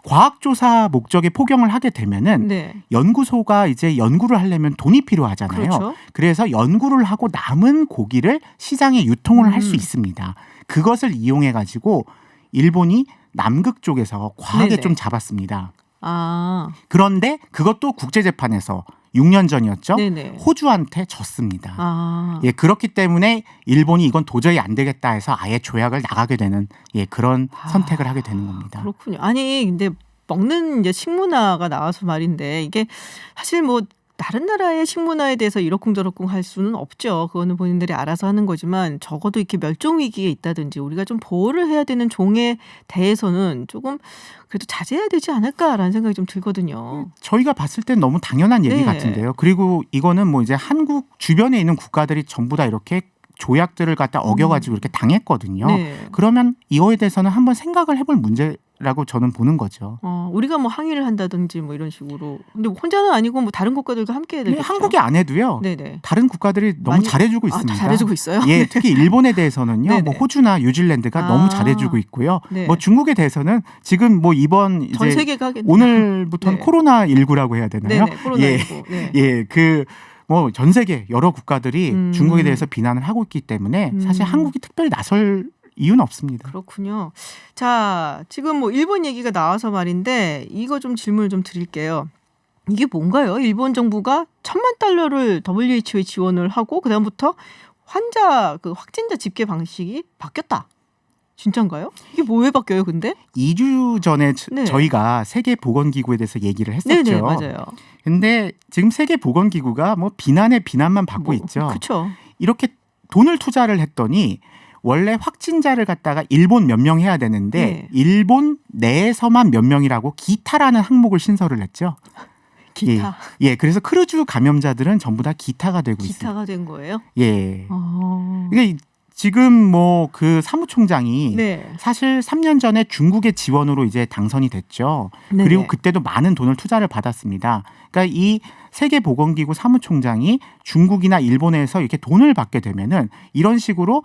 과학조사 목적의 포경을 하게 되면은 네. 연구소가 이제 연구를 하려면 돈이 필요하잖아요. 그렇죠. 그래서 연구를 하고 남은 고기를 시장에 유통을 할 수 있습니다. 그것을 이용해 가지고 일본이 남극 쪽에서 과하게 네네. 좀 잡았습니다. 아. 그런데 그것도 국제재판에서 6년 전이었죠. 네네. 호주한테 졌습니다. 아. 예, 그렇기 때문에 일본이 이건 도저히 안 되겠다 해서 아예 조약을 나가게 되는 그런 선택을 하게 되는 겁니다. 그렇군요. 아니 근데 먹는 이제 식문화가 나와서 말인데 이게 사실 뭐 다른 나라의 식문화에 대해서 이러쿵저러쿵 할 수는 없죠. 그거는 본인들이 알아서 하는 거지만 적어도 이렇게 멸종 위기에 있다든지 우리가 좀 보호를 해야 되는 종에 대해서는 조금 그래도 자제해야 되지 않을까라는 생각이 좀 들거든요. 저희가 봤을 땐 너무 당연한 얘기 네. 같은데요. 그리고 이거는 뭐 이제 한국 주변에 있는 국가들이 전부 다 이렇게 조약들을 갖다 어겨가지고 이렇게 당했거든요. 네. 그러면 이거에 대해서는 한번 생각을 해볼 문제라고 저는 보는 거죠. 우리가 뭐 항의를 한다든지 뭐 이런 식으로. 근데 뭐 혼자는 아니고 뭐 다른 국가들과 함께 해야 되겠죠. 한국이 안 해도요. 네네. 다른 국가들이 너무 많이- 잘해주고 다 있습니다. 잘해주고 있어요. 예, 특히 일본에 대해서는요. 네네. 뭐 호주나 뉴질랜드가 너무 잘해주고 있고요. 네. 뭐 중국에 대해서는 지금 뭐 이번 전 이제 세계가 하겠네요. 오늘부터는 네. 코로나 19라고 해야 되나요? 네네. 코로나19. 네. 예, 뭐 전 세계 여러 국가들이 중국에 대해서 비난을 하고 있기 때문에 사실 한국이 특별히 나설 이유는 없습니다. 그렇군요. 자, 지금 뭐 일본 얘기가 나와서 말인데 이거 좀 질문을 좀 드릴게요. 이게 뭔가요? 일본 정부가 $10,000,000를 WHO에 지원을 하고 그다음부터 확진자 집계 방식이 바뀌었다. 진짠가요? 이게 뭐 왜 바뀌어요, 근데? 2주 전에 네. 저희가 세계보건기구에 대해서 얘기를 했었죠. 네네, 맞아요. 근데 지금 세계보건기구가 뭐 비난에 비난만 받고 있죠. 그렇죠. 이렇게 돈을 투자를 했더니 원래 확진자를 갖다가 일본 몇 명 해야 되는데 네. 일본 내에서만 몇 명이라고 기타라는 항목을 신설을 했죠. 기타. 예, 그래서 크루즈 감염자들은 전부 다 기타가 되고 있습니다. 기타가 된 거예요? 예. 아. 그러니까 지금 뭐 그 사무총장이 네. 사실 3년 전에 중국의 지원으로 이제 당선이 됐죠. 네네. 그리고 그때도 많은 돈을 투자를 받았습니다. 그러니까 이 세계보건기구 사무총장이 중국이나 일본에서 이렇게 돈을 받게 되면은 이런 식으로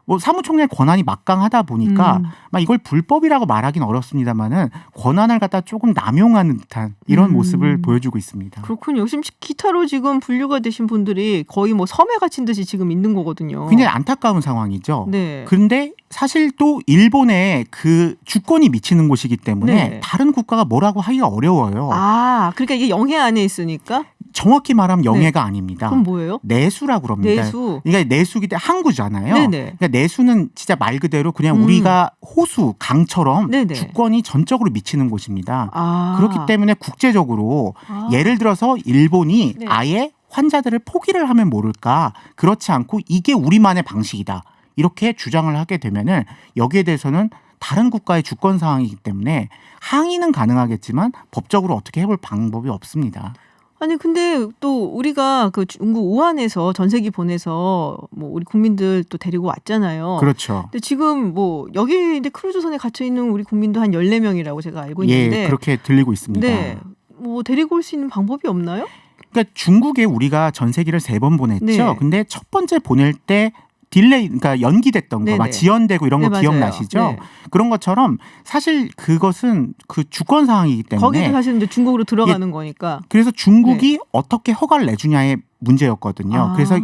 뭐 사무총장의 권한이 막강하다 보니까 막 이걸 불법이라고 말하기는 어렵습니다만은 권한을 갖다 조금 남용하는 듯한 이런 모습을 보여주고 있습니다. 그렇군요. 지금 기타로 지금 분류가 되신 분들이 거의 뭐 섬에 갇힌 듯이 지금 있는 거거든요. 굉장히 안타까운 상황이죠. 네. 그런데 사실 또 일본에 그 주권이 미치는 곳이기 때문에 네. 다른 국가가 뭐라고 하기가 어려워요. 아, 그러니까 이게 영해 안에 있으니까? 정확히 말하면 영해가 아닙니다. 그럼 뭐예요? 내수라고 그럽니다. 내수. 그러니까 내수기 때 항구잖아요. 네네. 그러니까 내수는 진짜 말 그대로 그냥 우리가 호수, 강처럼 네네. 주권이 전적으로 미치는 곳입니다. 아. 그렇기 때문에 국제적으로 아. 예를 들어서 일본이 네. 아예 환자들을 포기를 하면 모를까 그렇지 않고 이게 우리만의 방식이다. 이렇게 주장을 하게 되면은 여기에 대해서는 다른 국가의 주권 상황이기 때문에 항의는 가능하겠지만 법적으로 어떻게 해볼 방법이 없습니다. 아니 근데 또 우리가 그 중국 우한에서 전세기 보내서 뭐 우리 국민들 또 데리고 왔잖아요. 그렇죠. 근데 지금 뭐 여기 근데 크루즈선에 갇혀 있는 우리 국민도 한 14명이라고 제가 알고 있는데 예, 그렇게 들리고 있습니다. 네. 뭐 데리고 올 수 있는 방법이 없나요? 그러니까 중국에 우리가 전세기를 3번 보냈죠. 네. 근데 첫 번째 보낼 때 딜레이, 그러니까 연기됐던 거, 네네. 막 지연되고 이런 거 네, 기억나시죠? 맞아요. 네. 그런 것처럼 사실 그것은 그 주권 상황이기 때문에 거기도 사실 이제 중국으로 들어가는 거니까. 그래서 중국이 어떻게 허가를 내주냐의 문제였거든요. 아. 그래서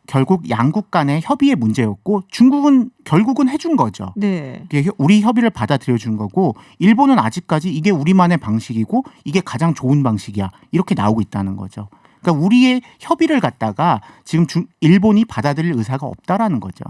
결국 양국 간의 협의의 문제였고 중국은 결국은 해준 거죠. 네. 이게 우리 협의를 받아들여 준 거고 일본은 아직까지 이게 우리만의 방식이고 이게 가장 좋은 방식이야. 이렇게 나오고 있다는 거죠. 그러니까 우리의 협의를 갖다가 지금 일본이 받아들일 의사가 없다라는 거죠.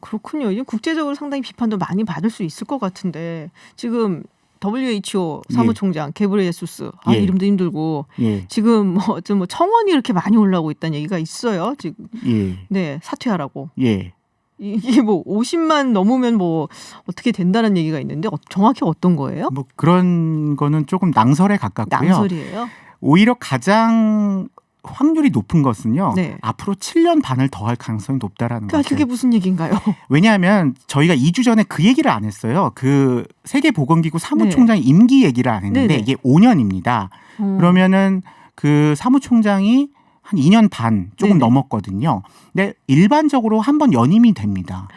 그렇군요. 이제 국제적으로 상당히 비판도 많이 받을 수 있을 것 같은데 지금 WHO 사무총장 게브리예수스 예. 이름도 힘들고 예. 지금 뭐 청원이 이렇게 많이 올라오고 있다는 얘기가 있어요. 지금 예. 네 사퇴하라고. 예. 이게 뭐 50만 넘으면 뭐 어떻게 된다는 얘기가 있는데 정확히 어떤 거예요? 뭐 그런 거는 조금 낭설에 가깝고요. 낭설이에요. 오히려 가장 확률이 높은 것은요. 네. 앞으로 7년 반을 더 할 가능성이 높다라는 거죠. 그게 무슨 얘기인가요? 왜냐하면 저희가 2주 전에 그 얘기를 안 했어요. 그 세계보건기구 사무총장 임기 얘기를 안 했는데 네네. 이게 5년입니다. 그러면은 그 사무총장이 한 2년 반 조금 네네. 넘었거든요. 근데 일반적으로 한 번 연임이 됩니다.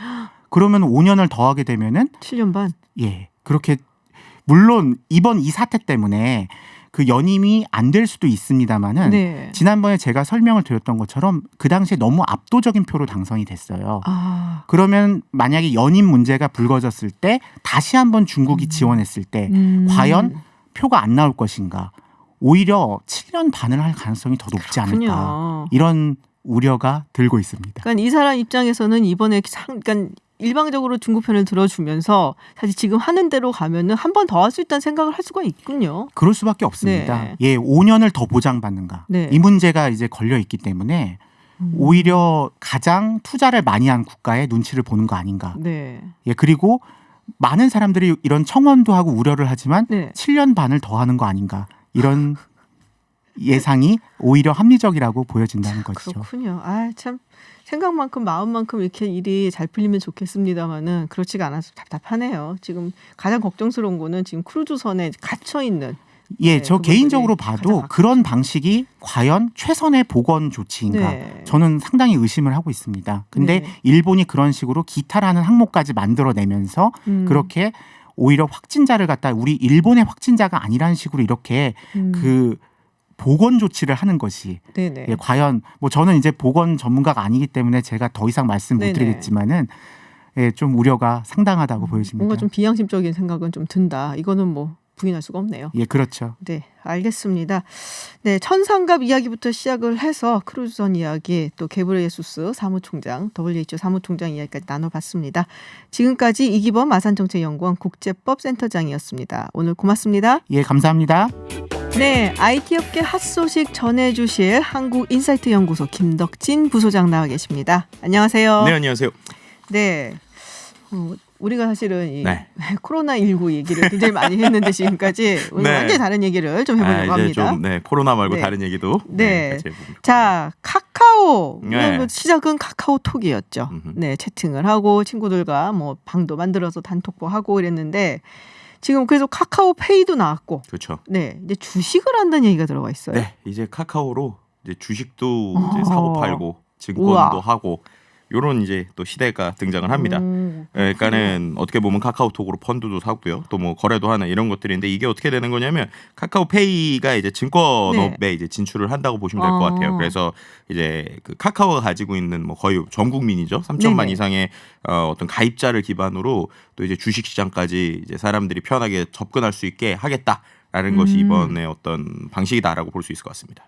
그러면 5년을 더하게 되면은 7년 반. 예. 그렇게 물론 이번 이 사태 때문에 그 연임이 안 될 수도 있습니다만은 네. 지난번에 제가 설명을 드렸던 것처럼 그 당시에 너무 압도적인 표로 당선이 됐어요. 그러면 만약에 연임 문제가 불거졌을 때 다시 한번 중국이 지원했을 때 과연 표가 안 나올 것인가? 오히려 7년 반을 할 가능성이 더 높지 그렇군요. 않을까? 이런 우려가 들고 있습니다. 그러니까 이 사람 입장에서는 이번에 그러니까 일방적으로 중국 편을 들어주면서 사실 지금 하는 대로 가면은 한 번 더 할 수 있다는 생각을 할 수가 있군요. 그럴 수밖에 없습니다. 네. 예, 5년을 더 보장받는가. 네. 이 문제가 이제 걸려 있기 때문에 오히려 가장 투자를 많이 한 국가의 눈치를 보는 거 아닌가. 네. 예, 그리고 많은 사람들이 이런 청원도 하고 우려를 하지만 네. 7년 반을 더 하는 거 아닌가. 이런 예상이 오히려 합리적이라고 보여진다는 것이죠. 그렇군요. 아, 참 생각만큼 마음만큼 이렇게 일이 잘 풀리면 좋겠습니다만은 그렇지가 않아서 답답하네요. 지금 가장 걱정스러운 거는 지금 크루즈선에 갇혀 있는. 예, 네, 저 그분들이 개인적으로 가장 봐도 그런 방식이 과연 최선의 보건 조치인가 네. 저는 상당히 의심을 하고 있습니다. 근데 네. 일본이 그런 식으로 기타라는 항목까지 만들어내면서 그렇게 오히려 확진자를 갖다 우리 일본의 확진자가 아니라는 식으로 이렇게 그 보건 조치를 하는 것이 네네. 예, 과연 뭐 저는 이제 보건 전문가가 아니기 때문에 제가 더 이상 말씀 못 네네. 드리겠지만은 예, 좀 우려가 상당하다고 보여집니다. 뭔가 좀 비양심적인 생각은 좀 든다. 이거는 뭐 부인할 수가 없네요. 예, 그렇죠. 네, 알겠습니다. 네, 천상갑 이야기부터 시작을 해서 크루즈선 이야기, 또 게브리예수스 사무총장, WHO 사무총장 이야기까지 나눠봤습니다. 지금까지 이기범 아산정책연구원 국제법센터장이었습니다. 오늘 고맙습니다. 예, 감사합니다. 네, IT 업계 핫 소식 전해주실 한국인사이트 연구소 김덕진 부소장 나와 계십니다. 안녕하세요. 네, 안녕하세요. 네. 우리가 사실은 이 네. 코로나19 얘기를 굉장히 많이 했는데 지금까지 오늘 네. 완전히 다른 얘기를 좀 해보려고 이제 합니다. 좀 코로나 말고 네. 다른 얘기도 네. 같이 해봅니다. 자, 카카오. 네. 시작은 카카오톡이었죠. 음흠. 네, 채팅을 하고 친구들과 뭐 방도 만들어서 단톡도 하고 이랬는데 지금 그래서 카카오페이도 나왔고, 그렇죠. 네, 이제 주식을 한다는 얘기가 들어가 있어요. 네, 이제 카카오로 이제 주식도 어. 이제 사고 팔고 증권도 우와. 하고 요런 이제 또 시대가 등장을 합니다. 그러니까는 어떻게 보면 카카오톡으로 펀드도 사고요, 또 뭐 거래도 하는 이런 것들인데 이게 어떻게 되는 거냐면 카카오페이가 이제 증권업에 네. 이제 진출을 한다고 보시면 될 것 같아요. 그래서 이제 그 카카오가 가지고 있는 뭐 거의 전 국민이죠, 3천만 네네. 이상의 어떤 가입자를 기반으로 또 이제 주식 시장까지 이제 사람들이 편하게 접근할 수 있게 하겠다라는 것이 이번에 어떤 방식이다라고 볼 수 있을 것 같습니다.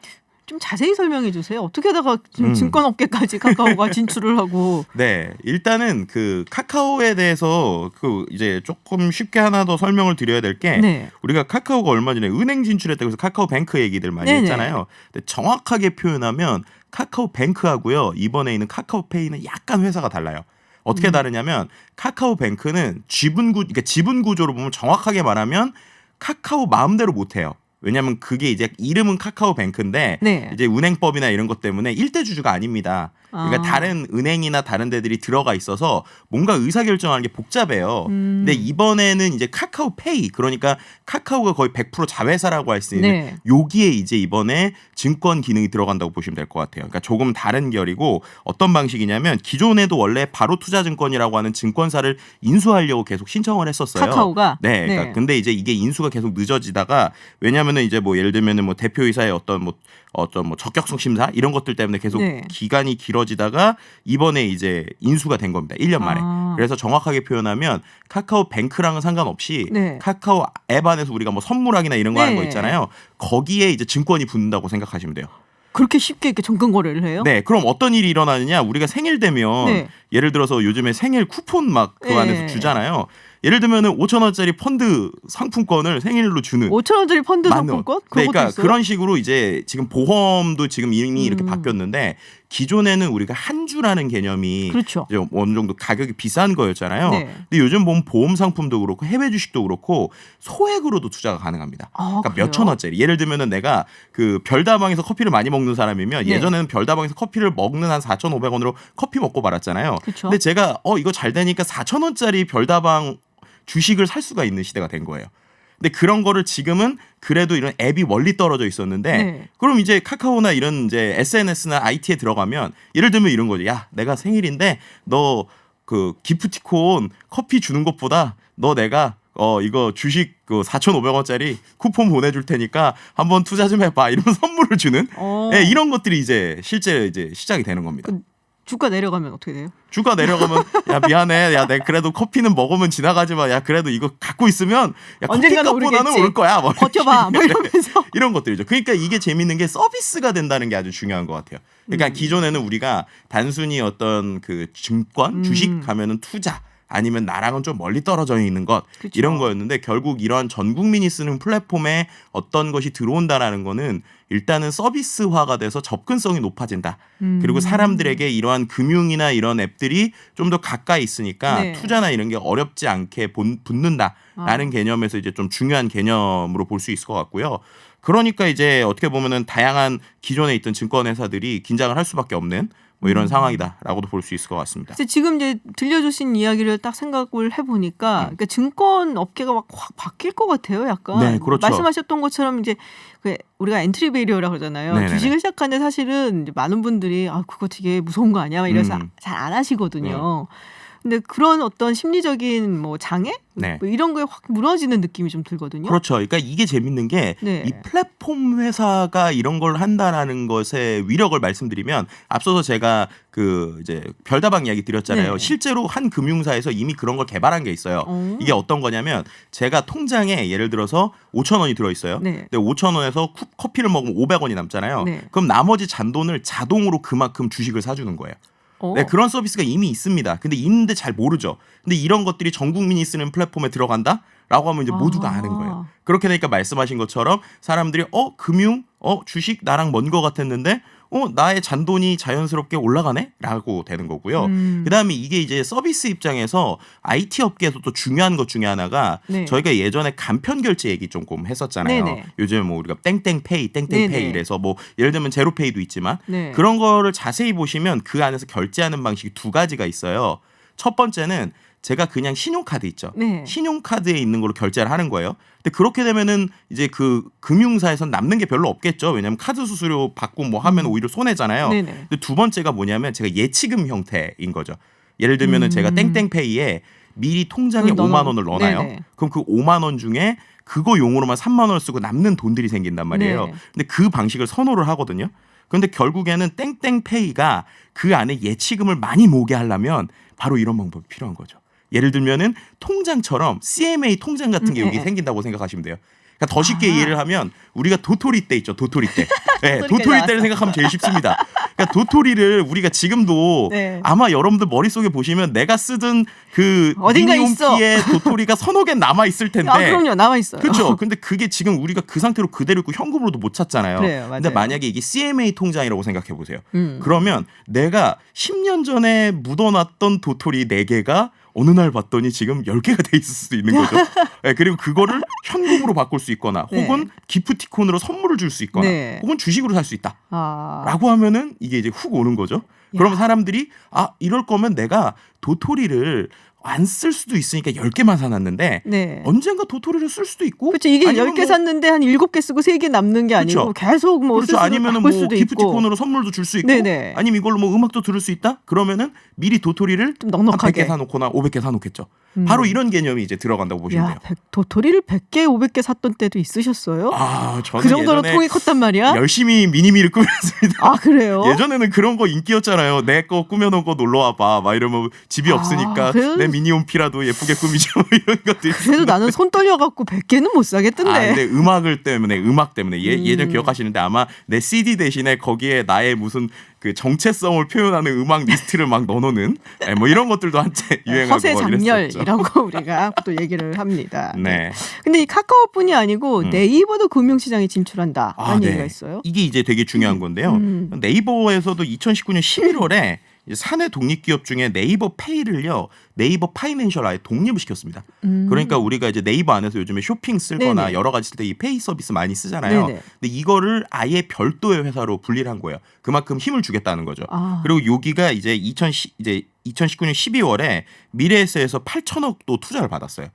좀 자세히 설명해 주세요. 어떻게 하다가 지금 증권업계까지 카카오가 진출을 하고. 네, 일단은 그 카카오에 대해서 그 이제 조금 쉽게 하나 더 설명을 드려야 될 게 네. 우리가 카카오가 얼마 전에 은행 진출했다고 해서 카카오뱅크 얘기들 많이 네네. 했잖아요. 근데 정확하게 표현하면 카카오뱅크하고요, 이번에 있는 카카오페이는 약간 회사가 달라요. 어떻게 다르냐면 카카오뱅크는 그러니까 지분 구조로 보면 정확하게 말하면 카카오 마음대로 못 해요. 왜냐하면 그게 이제 이름은 카카오뱅크인데 네. 이제 운행법이나 이런 것 때문에 일대 주주가 아닙니다. 그러니까 아. 다른 은행이나 다른 데들이 들어가 있어서 뭔가 의사결정하는 게 복잡해요. 근데 이번에는 이제 카카오페이, 그러니까 카카오가 거의 100% 자회사라고 할 수 있는 네. 여기에 이제 이번에 증권 기능이 들어간다고 보시면 될 것 같아요. 그러니까 조금 다른 결이고 어떤 방식이냐면 기존에도 원래 바로투자증권이라고 하는 증권사를 인수하려고 계속 신청을 했었어요. 카카오가? 네. 네. 그러니까 근데 이제 이게 인수가 계속 늦어지다가 왜냐면은 이제 뭐 예를 들면은 뭐 대표이사의 어떤 뭐 적격성 심사 이런 것들 때문에 계속 네. 기간이 길어지다가 이번에 이제 인수가 된 겁니다. 1년 만에. 아. 그래서 정확하게 표현하면 카카오뱅크랑은 상관없이 네. 카카오 앱 안에서 우리가 뭐 선물하기나 이런 거 하는 거 네. 있잖아요. 거기에 이제 증권이 붙는다고 생각하시면 돼요. 그렇게 쉽게 이렇게 정권 거래를 해요? 네, 그럼 어떤 일이 일어나느냐? 우리가 생일 되면 네. 예를 들어서 요즘에 생일 쿠폰 막 그 네. 안에서 주잖아요. 예를 들면은 5,000원짜리 펀드 상품권을 생일로 주는 5,000원짜리 펀드 10,000원. 상품권? 네, 그것도 그러니까 있어요? 그런 식으로 이제 지금 보험도 지금 이미 이렇게 바뀌었는데 기존에는 우리가 한 주라는 개념이 그렇죠. 이제 어느 정도 가격이 비싼 거였잖아요. 네. 근데 요즘 보면 보험 상품도 그렇고 해외 주식도 그렇고 소액으로도 투자가 가능합니다. 아, 그러니까 그래요? 몇천 원짜리. 예를 들면은 내가 그 별다방에서 커피를 많이 먹는 사람이면 네. 예전에는 별다방에서 커피를 먹는 한 4,500원으로 커피 먹고 말았잖아요. 그쵸. 근데 제가 이거 잘 되니까 4,000원짜리 별다방 주식을 살 수가 있는 시대가 된 거예요. 근데 그런 거를 지금은 그래도 이런 앱이 멀리 떨어져 있었는데 네. 그럼 이제 카카오나 이런 이제 SNS나 IT에 들어가면 예를 들면 이런 거죠. 야, 내가 생일인데 너 그 기프티콘 커피 주는 것보다 너 내가 이거 주식 그 4,500원짜리 쿠폰 보내줄 테니까 한번 투자 좀 해봐. 이러면 선물을 주는 어. 네, 이런 것들이 이제 실제 이제 시작이 되는 겁니다. 주가 내려가면 어떻게 돼요? 주가 내려가면 야 미안해, 야 내가 그래도 커피는 먹으면 지나가지만 야 그래도 이거 갖고 있으면 야 언젠가는 커피값보다는 오르겠지. 올 거야. 뭐 버텨봐. 뭐 이러면서. 이런 것들이죠. 그러니까 이게 재밌는 게 서비스가 된다는 게 아주 중요한 것 같아요. 그러니까 기존에는 우리가 단순히 어떤 그 증권, 주식 하면은 투자 아니면 나랑은 좀 멀리 떨어져 있는 것 그쵸. 이런 거였는데 결국 이러한 전 국민이 쓰는 플랫폼에 어떤 것이 들어온다라는 거는 일단은 서비스화가 돼서 접근성이 높아진다. 그리고 사람들에게 이러한 금융이나 이런 앱들이 좀 더 가까이 있으니까 네. 투자나 이런 게 어렵지 않게 붙는다라는 개념에서 이제 좀 중요한 개념으로 볼 수 있을 것 같고요. 그러니까 이제 어떻게 보면은 다양한 기존에 있던 증권회사들이 긴장을 할 수밖에 없는 뭐 이런 상황이다라고도 볼 수 있을 것 같습니다. 그래서 지금 이제 들려주신 이야기를 딱 생각을 해보니까 그러니까 증권 업계가 막 확 바뀔 것 같아요. 약간 네, 그렇죠. 말씀하셨던 것처럼 이제 그 우리가 엔트리 베리어라고 그러잖아요. 네네네. 주식을 시작하는데 사실은 이제 많은 분들이 아 그거 되게 무서운 거 아니야? 이래서 잘 안 하시거든요. 근데 그런 어떤 심리적인 뭐 장애 네. 뭐 이런 거에 확 무너지는 느낌이 좀 들거든요. 그렇죠. 그러니까 이게 재밌는 게 이 네. 플랫폼 회사가 이런 걸 한다라는 것의 위력을 말씀드리면 앞서서 제가 그 이제 별다방 이야기 드렸잖아요. 네. 실제로 한 금융사에서 이미 그런 걸 개발한 게 있어요. 이게 어떤 거냐면 제가 통장에 예를 들어서 5,000원이 들어 있어요. 네. 근데 5,000원에서 커피를 먹으면 500원이 남잖아요. 네. 그럼 나머지 잔돈을 자동으로 그만큼 주식을 사주는 거예요. 네, 그런 서비스가 이미 있습니다. 근데 있는데 잘 모르죠. 근데 이런 것들이 전 국민이 쓰는 플랫폼에 들어간다라고 하면 이제 모두가 아는 거예요. 그렇게 되니까 말씀하신 것처럼 사람들이 금융, 주식 나랑 먼 거 같았는데 나의 잔돈이 자연스럽게 올라가네라고 되는 거고요. 그다음에 이게 이제 서비스 입장에서 IT 업계에서도 중요한 것 중에 하나가 네. 저희가 예전에 간편 결제 얘기 조금 했었잖아요. 네네. 요즘에 뭐 우리가 땡땡페이, 땡땡페이 네네. 이래서 뭐 예를 들면 제로페이도 있지만 네. 그런 거를 자세히 보시면 그 안에서 결제하는 방식이 두 가지가 있어요. 첫 번째는 제가 그냥 신용카드 있죠. 네. 신용카드에 있는 걸로 결제를 하는 거예요. 근데 그렇게 되면은 이제 그 금융사에선 남는 게 별로 없겠죠. 왜냐하면 카드 수수료 받고 뭐 하면 오히려 손해잖아요. 네네. 근데 두 번째가 뭐냐면 제가 예치금 형태인 거죠. 예를 들면은 제가 땡땡페이에 미리 통장에 5만 원을 넣어놔요. 네네. 그럼 그 5만 원 중에 그거 용으로만 3만 원을 쓰고 남는 돈들이 생긴단 말이에요. 네. 근데 그 방식을 선호를 하거든요. 근데 결국에는 땡땡페이가 그 안에 예치금을 많이 모으게 하려면 바로 이런 방법이 필요한 거죠. 예를 들면은 통장처럼 CMA 통장 같은 게 여기 생긴다고 생각하시면 돼요. 그러니까 더 쉽게 이해를 하면 우리가 도토리 때 있죠. 도토리 때. 네, 도토리 때를 생각하면 제일 쉽습니다. 그러니까 도토리를 우리가 지금도 네. 아마 여러분들 머릿속에 보시면 내가 쓰던 그 어딘가 있어. 미니홈피의 도토리가 서너 개 남아 있을 텐데. 아, 그럼요. 남아 있어요. 그렇죠. 근데 그게 지금 우리가 그 상태로 그대로 있고 현금으로도 못 찾잖아요. 그래요, 근데 맞아요. 만약에 이게 CMA 통장이라고 생각해 보세요. 그러면 내가 10년 전에 묻어놨던 도토리 4개가 어느 날 봤더니 지금 10개가 돼 있을 수도 있는 거죠. 네, 그리고 그거를 현금으로 바꿀 수 있거나 혹은 네. 기프티콘으로 선물을 줄 수 있거나 네. 혹은 주식으로 살 수 있다. 아. 라고 하면은 이게 이제 훅 오는 거죠. 그러면 사람들이 이럴 거면 내가 도토리를 안 쓸 수도 있으니까 10개만 사놨는데 네. 언젠가 도토리를 쓸 수도 있고 그렇죠. 이게 아니면 10개 샀는데 한 7개 쓰고 3개 남는 게 아니고 그렇죠. 계속 뭐 그렇죠. 스스로 아니면은 바꿀 뭐 수도 기프티콘으로 있고. 선물도 줄 수 있고 네네. 아니면 이걸로 뭐 음악도 들을 수 있다? 그러면은 미리 도토리를 좀 넉넉하게. 한 100개 사놓거나 500개 사놓겠죠. 바로 이런 개념이 이제 들어간다고 보시면 돼요. 도토리를 100개, 500개 샀던 때도 있으셨어요? 저는 그 정도로 예전에 통이 컸단 말이야? 열심히 미니미를 꾸몄습니다. 아, 그래요? 예전에는 그런 거 인기였잖아요. 내 거 꾸며놓은 거 놀러 와봐. 막 이러면 집이 없으니까 그래도- 내 미니홈피라도 예쁘게 꾸미자. 뭐 이런 것들이. 그래도 나는 손 떨려갖고 100개는 못 사겠던데. 근데 음악 때문에 예전 기억하시는데 아마 내 CD 대신에 거기에 나의 무슨 그 정체성을 표현하는 음악 리스트를 막 넣어놓는 뭐 이런 것들도 한때 유행하고 허세 막 이랬었죠. 장렬이라고 우리가 또 얘기를 합니다. 네. 근데 이 카카오뿐이 아니고 네이버도 금융시장에 진출한다라는 얘기가 있어요. 이게 이제 되게 중요한 건데요. 네이버에서도 2019년 11월에 사내 독립기업 중에 네이버 페이를요, 네이버 파이낸셜 아예 독립을 시켰습니다. 그러니까 우리가 이제 네이버 안에서 요즘에 쇼핑 쓰거나 네네. 여러 가지 쓸 때 이 페이 서비스 많이 쓰잖아요. 네네. 근데 이거를 아예 별도의 회사로 분리를 한 거예요. 그만큼 힘을 주겠다는 거죠. 아. 그리고 여기가 이제 2019년 12월에 미래에셋에서 8천억 도 투자를 받았어요.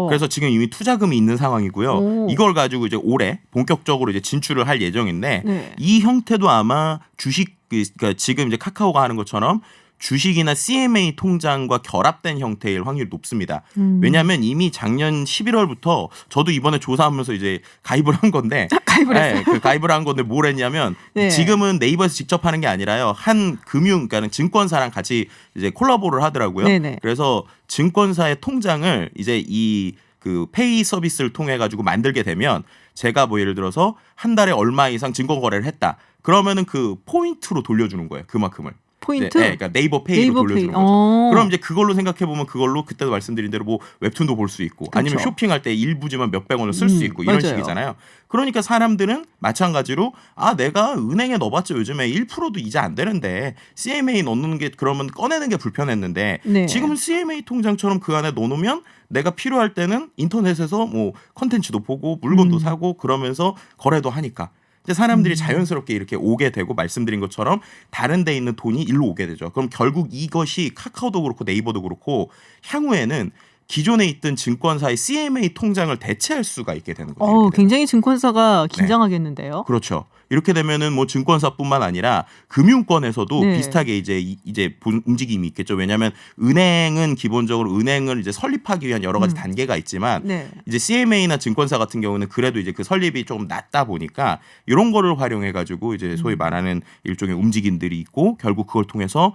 그래서 지금 이미 투자금이 있는 상황이고요. 오. 이걸 가지고 이제 올해 본격적으로 이제 진출을 할 예정인데 네. 이 형태도 아마 주식 그러니까 지금 이제 카카오가 하는 것처럼 주식이나 CMA 통장과 결합된 형태일 확률이 높습니다. 왜냐하면 이미 작년 11월부터 저도 이번에 조사하면서 이제 가입을 한 건데 가입을 했어요. 네, 그 가입을 한 건데 뭘 했냐면 네. 지금은 네이버에서 직접 하는 게 아니라요. 한 그러니까 증권사랑 같이 이제 콜라보를 하더라고요. 네네. 그래서 증권사의 통장을 이제 이 그 페이 서비스를 통해 가지고 만들게 되면 제가 뭐 예를 들어서 한 달에 얼마 이상 증권 거래를 했다. 그러면은 그 포인트로 돌려주는 거예요. 그만큼을. 포인트? 네, 그러니까 네이버 페이로 네이버 돌려주는 페이. 거죠. 그럼 이제 그걸로 생각해 보면 그걸로 그때도 말씀드린 대로 뭐 웹툰도 볼 수 있고 아니면 그렇죠. 쇼핑할 때 일부지만 몇백 원을 쓸 수 있고 이런 맞아요. 식이잖아요. 그러니까 사람들은 마찬가지로 아 내가 은행에 넣어봤자 요즘에 1%도 이자 안 되는데 CMA 넣는 게 그러면 꺼내는 게 불편했는데 네. 지금은 CMA 통장처럼 그 안에 넣어놓으면 내가 필요할 때는 인터넷에서 뭐 컨텐츠도 보고 물건도 사고 그러면서 거래도 하니까 이제 사람들이 자연스럽게 이렇게 오게 되고 말씀드린 것처럼 다른 데 있는 돈이 일로 오게 되죠. 그럼 결국 이것이 카카오도 그렇고 네이버도 그렇고 향후에는 기존에 있던 증권사의 CMA 통장을 대체할 수가 있게 되는 거죠. 이렇게 되면. 굉장히 증권사가 긴장하겠는데요. 그렇죠. 이렇게 되면은 뭐 증권사뿐만 아니라 금융권에서도 네. 비슷하게 이제 움직임이 있겠죠. 왜냐하면 은행은 기본적으로 은행을 이제 설립하기 위한 여러 가지 단계가 있지만 네. 이제 CMA나 증권사 같은 경우는 그래도 이제 그 설립이 조금 낮다 보니까 이런 거를 활용해 가지고 이제 소위 말하는 일종의 움직임들이 있고 결국 그걸 통해서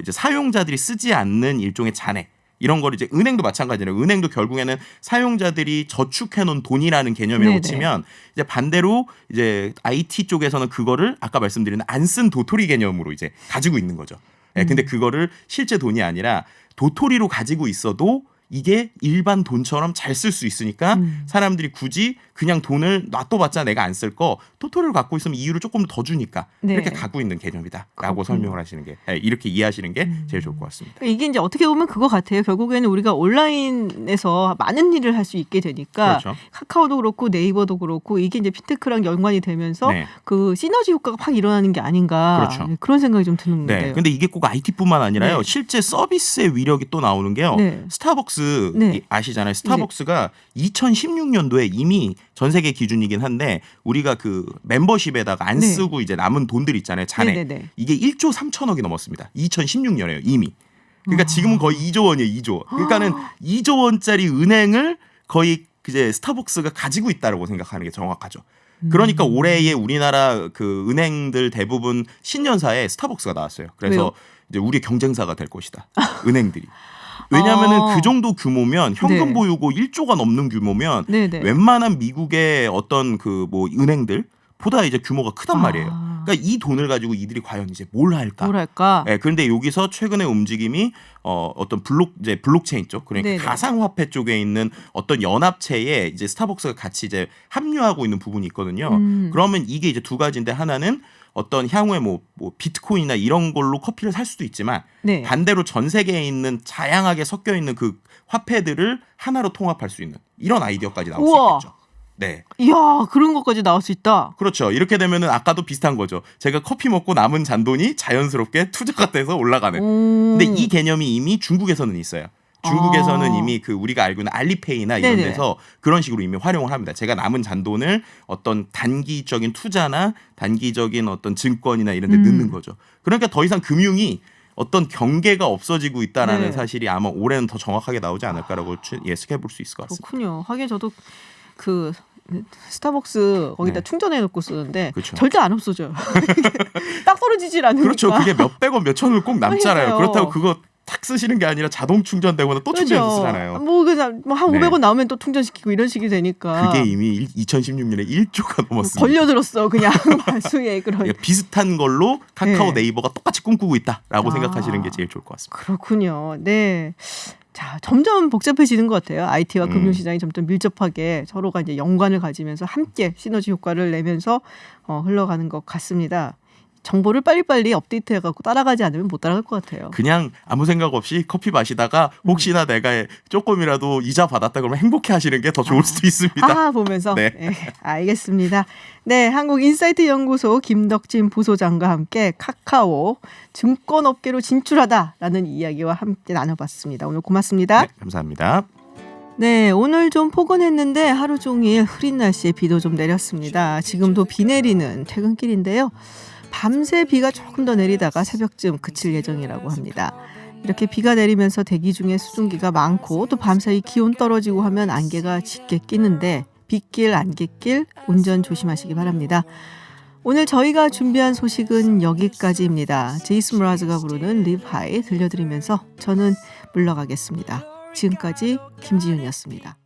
이제 사용자들이 쓰지 않는 일종의 잔액 이런 걸 이제 은행도 마찬가지예요. 은행도 결국에는 사용자들이 저축해 놓은 돈이라는 개념이라고 네네. 치면 이제 반대로 이제 IT 쪽에서는 그거를 아까 말씀드린 안 쓴 도토리 개념으로 이제 가지고 있는 거죠. 예, 근데 그거를 실제 돈이 아니라 도토리로 가지고 있어도 이게 일반 돈처럼 잘 쓸 수 있으니까 사람들이 굳이 그냥 돈을 놔둬봤자 내가 안 쓸 거 도토리를 갖고 있으면 이유를 조금 더 주니까 네. 이렇게 갖고 있는 개념이다라고 그렇군요. 설명을 하시는 게 이렇게 이해하시는 게 제일 좋을 것 같습니다. 그러니까 이게 이제 어떻게 보면 그거 같아요. 결국에는 우리가 온라인에서 많은 일을 할 수 있게 되니까 그렇죠. 카카오도 그렇고 네이버도 그렇고 이게 이제 핀테크랑 연관이 되면서 네. 그 시너지 효과가 확 일어나는 게 아닌가 그렇죠. 그런 생각이 좀 드는데요. 네. 근데 이게 꼭 IT뿐만 아니라요. 네. 실제 서비스의 위력이 또 나오는 게요. 네. 스타벅스 네. 아시잖아요. 스타벅스가 2016년도에 이미 전 세계 기준이긴 한데 우리가 그 멤버십에다가 안 네. 쓰고 이제 남은 돈들 있잖아요. 잔액. 네네네. 이게 1조 3천억이 넘었습니다. 2016년에요. 이미. 그러니까 지금은 거의 2조 원이에요. 2조. 그러니까는 2조 원짜리 은행을 거의 이제 스타벅스가 가지고 있다라고 생각하는 게 정확하죠. 그러니까 올해에 우리나라 그 은행들 대부분 신년사에 스타벅스가 나왔어요. 그래서 왜요? 이제 우리 경쟁사가 될 것이다. 은행들이. 왜냐하면은 그 정도 규모면 현금 네. 보유고 1조가 넘는 규모면 네네. 웬만한 미국의 어떤 그 뭐 은행들 보다 이제 규모가 크단 말이에요. 그러니까 이 돈을 가지고 이들이 과연 이제 뭘 할까? 뭐랄까? 예, 그런데 여기서 최근의 움직임이 어떤 블록체인 쪽, 그러니까 네네. 가상화폐 쪽에 있는 어떤 연합체에 이제 스타벅스가 같이 이제 합류하고 있는 부분이 있거든요. 그러면 이게 이제 두 가지인데 하나는 어떤 향후에 뭐 비트코인이나 이런 걸로 커피를 살 수도 있지만 네. 반대로 전 세계에 있는 다양하게 섞여 있는 그 화폐들을 하나로 통합할 수 있는 이런 아이디어까지 나올 우와. 수 있겠죠. 네. 이야 그런 것까지 나올 수 있다. 그렇죠. 이렇게 되면은 아까도 비슷한 거죠. 제가 커피 먹고 남은 잔돈이 자연스럽게 투자가 돼서 올라가는. 근데 이 개념이 이미 중국에서는 있어요. 중국에서는 이미 그 우리가 알고 있는 알리페이나 이런 네네. 데서 그런 식으로 이미 활용을 합니다. 제가 남은 잔돈을 어떤 단기적인 투자나 단기적인 어떤 증권이나 이런 데 넣는 거죠. 그러니까 더 이상 금융이 어떤 경계가 없어지고 있다라는 네. 사실이 아마 올해는 더 정확하게 나오지 않을까라고 예측해 볼 수 있을 것 같습니다. 그렇군요. 하긴 저도 그 스타벅스 거기다 네. 충전해 놓고 쓰는데 그렇죠. 절대 안 없어져요. 딱 떨어지질 않으니까. 그렇죠. 그게 몇백 원, 몇천 원 꼭 남잖아요. 그러니까요. 그렇다고 그거 탁 쓰시는 게 아니라 자동 충전되거나 또 충전해서 쓰잖아요. 뭐 그냥 한 네. 500원 나오면 또 충전시키고 이런 식이 되니까. 그게 이미 2016년에 1조가 넘었습니다. 걸려들었어 그냥 마수에 그런. 그러니까 비슷한 걸로 카카오 네. 네이버가 똑같이 꿈꾸고 있다라고 아. 생각하시는 게 제일 좋을 것 같습니다. 그렇군요. 네. 자, 점점 복잡해지는 것 같아요. IT와 금융시장이 점점 밀접하게 서로가 이제 연관을 가지면서 함께 시너지 효과를 내면서 흘러가는 것 같습니다. 정보를 빨리빨리 업데이트해갖고 따라가지 않으면 못 따라갈 것 같아요. 그냥 아무 생각 없이 커피 마시다가 혹시나 내가 조금이라도 이자 받았다 그러면 행복해 하시는 게 더 좋을 수도 있습니다. 아, 보면서. 네. 네, 알겠습니다. 네, 한국인사이트 연구소 김덕진 부소장과 함께 카카오 증권업계로 진출하다라는 이야기와 함께 나눠봤습니다. 오늘 고맙습니다. 네, 감사합니다. 네, 오늘 좀 포근했는데 하루 종일 흐린 날씨에 비도 좀 내렸습니다. 지금도 비 내리는 퇴근길인데요. 밤새 비가 조금 더 내리다가 새벽쯤 그칠 예정이라고 합니다. 이렇게 비가 내리면서 대기 중에 수증기가 많고 또 밤사이 기온 떨어지고 하면 안개가 짙게 끼는데 빗길, 안갯길 운전 조심하시기 바랍니다. 오늘 저희가 준비한 소식은 여기까지입니다. 제이슨 브라즈가 부르는 Live High 들려드리면서 저는 물러가겠습니다. 지금까지 김지윤이었습니다.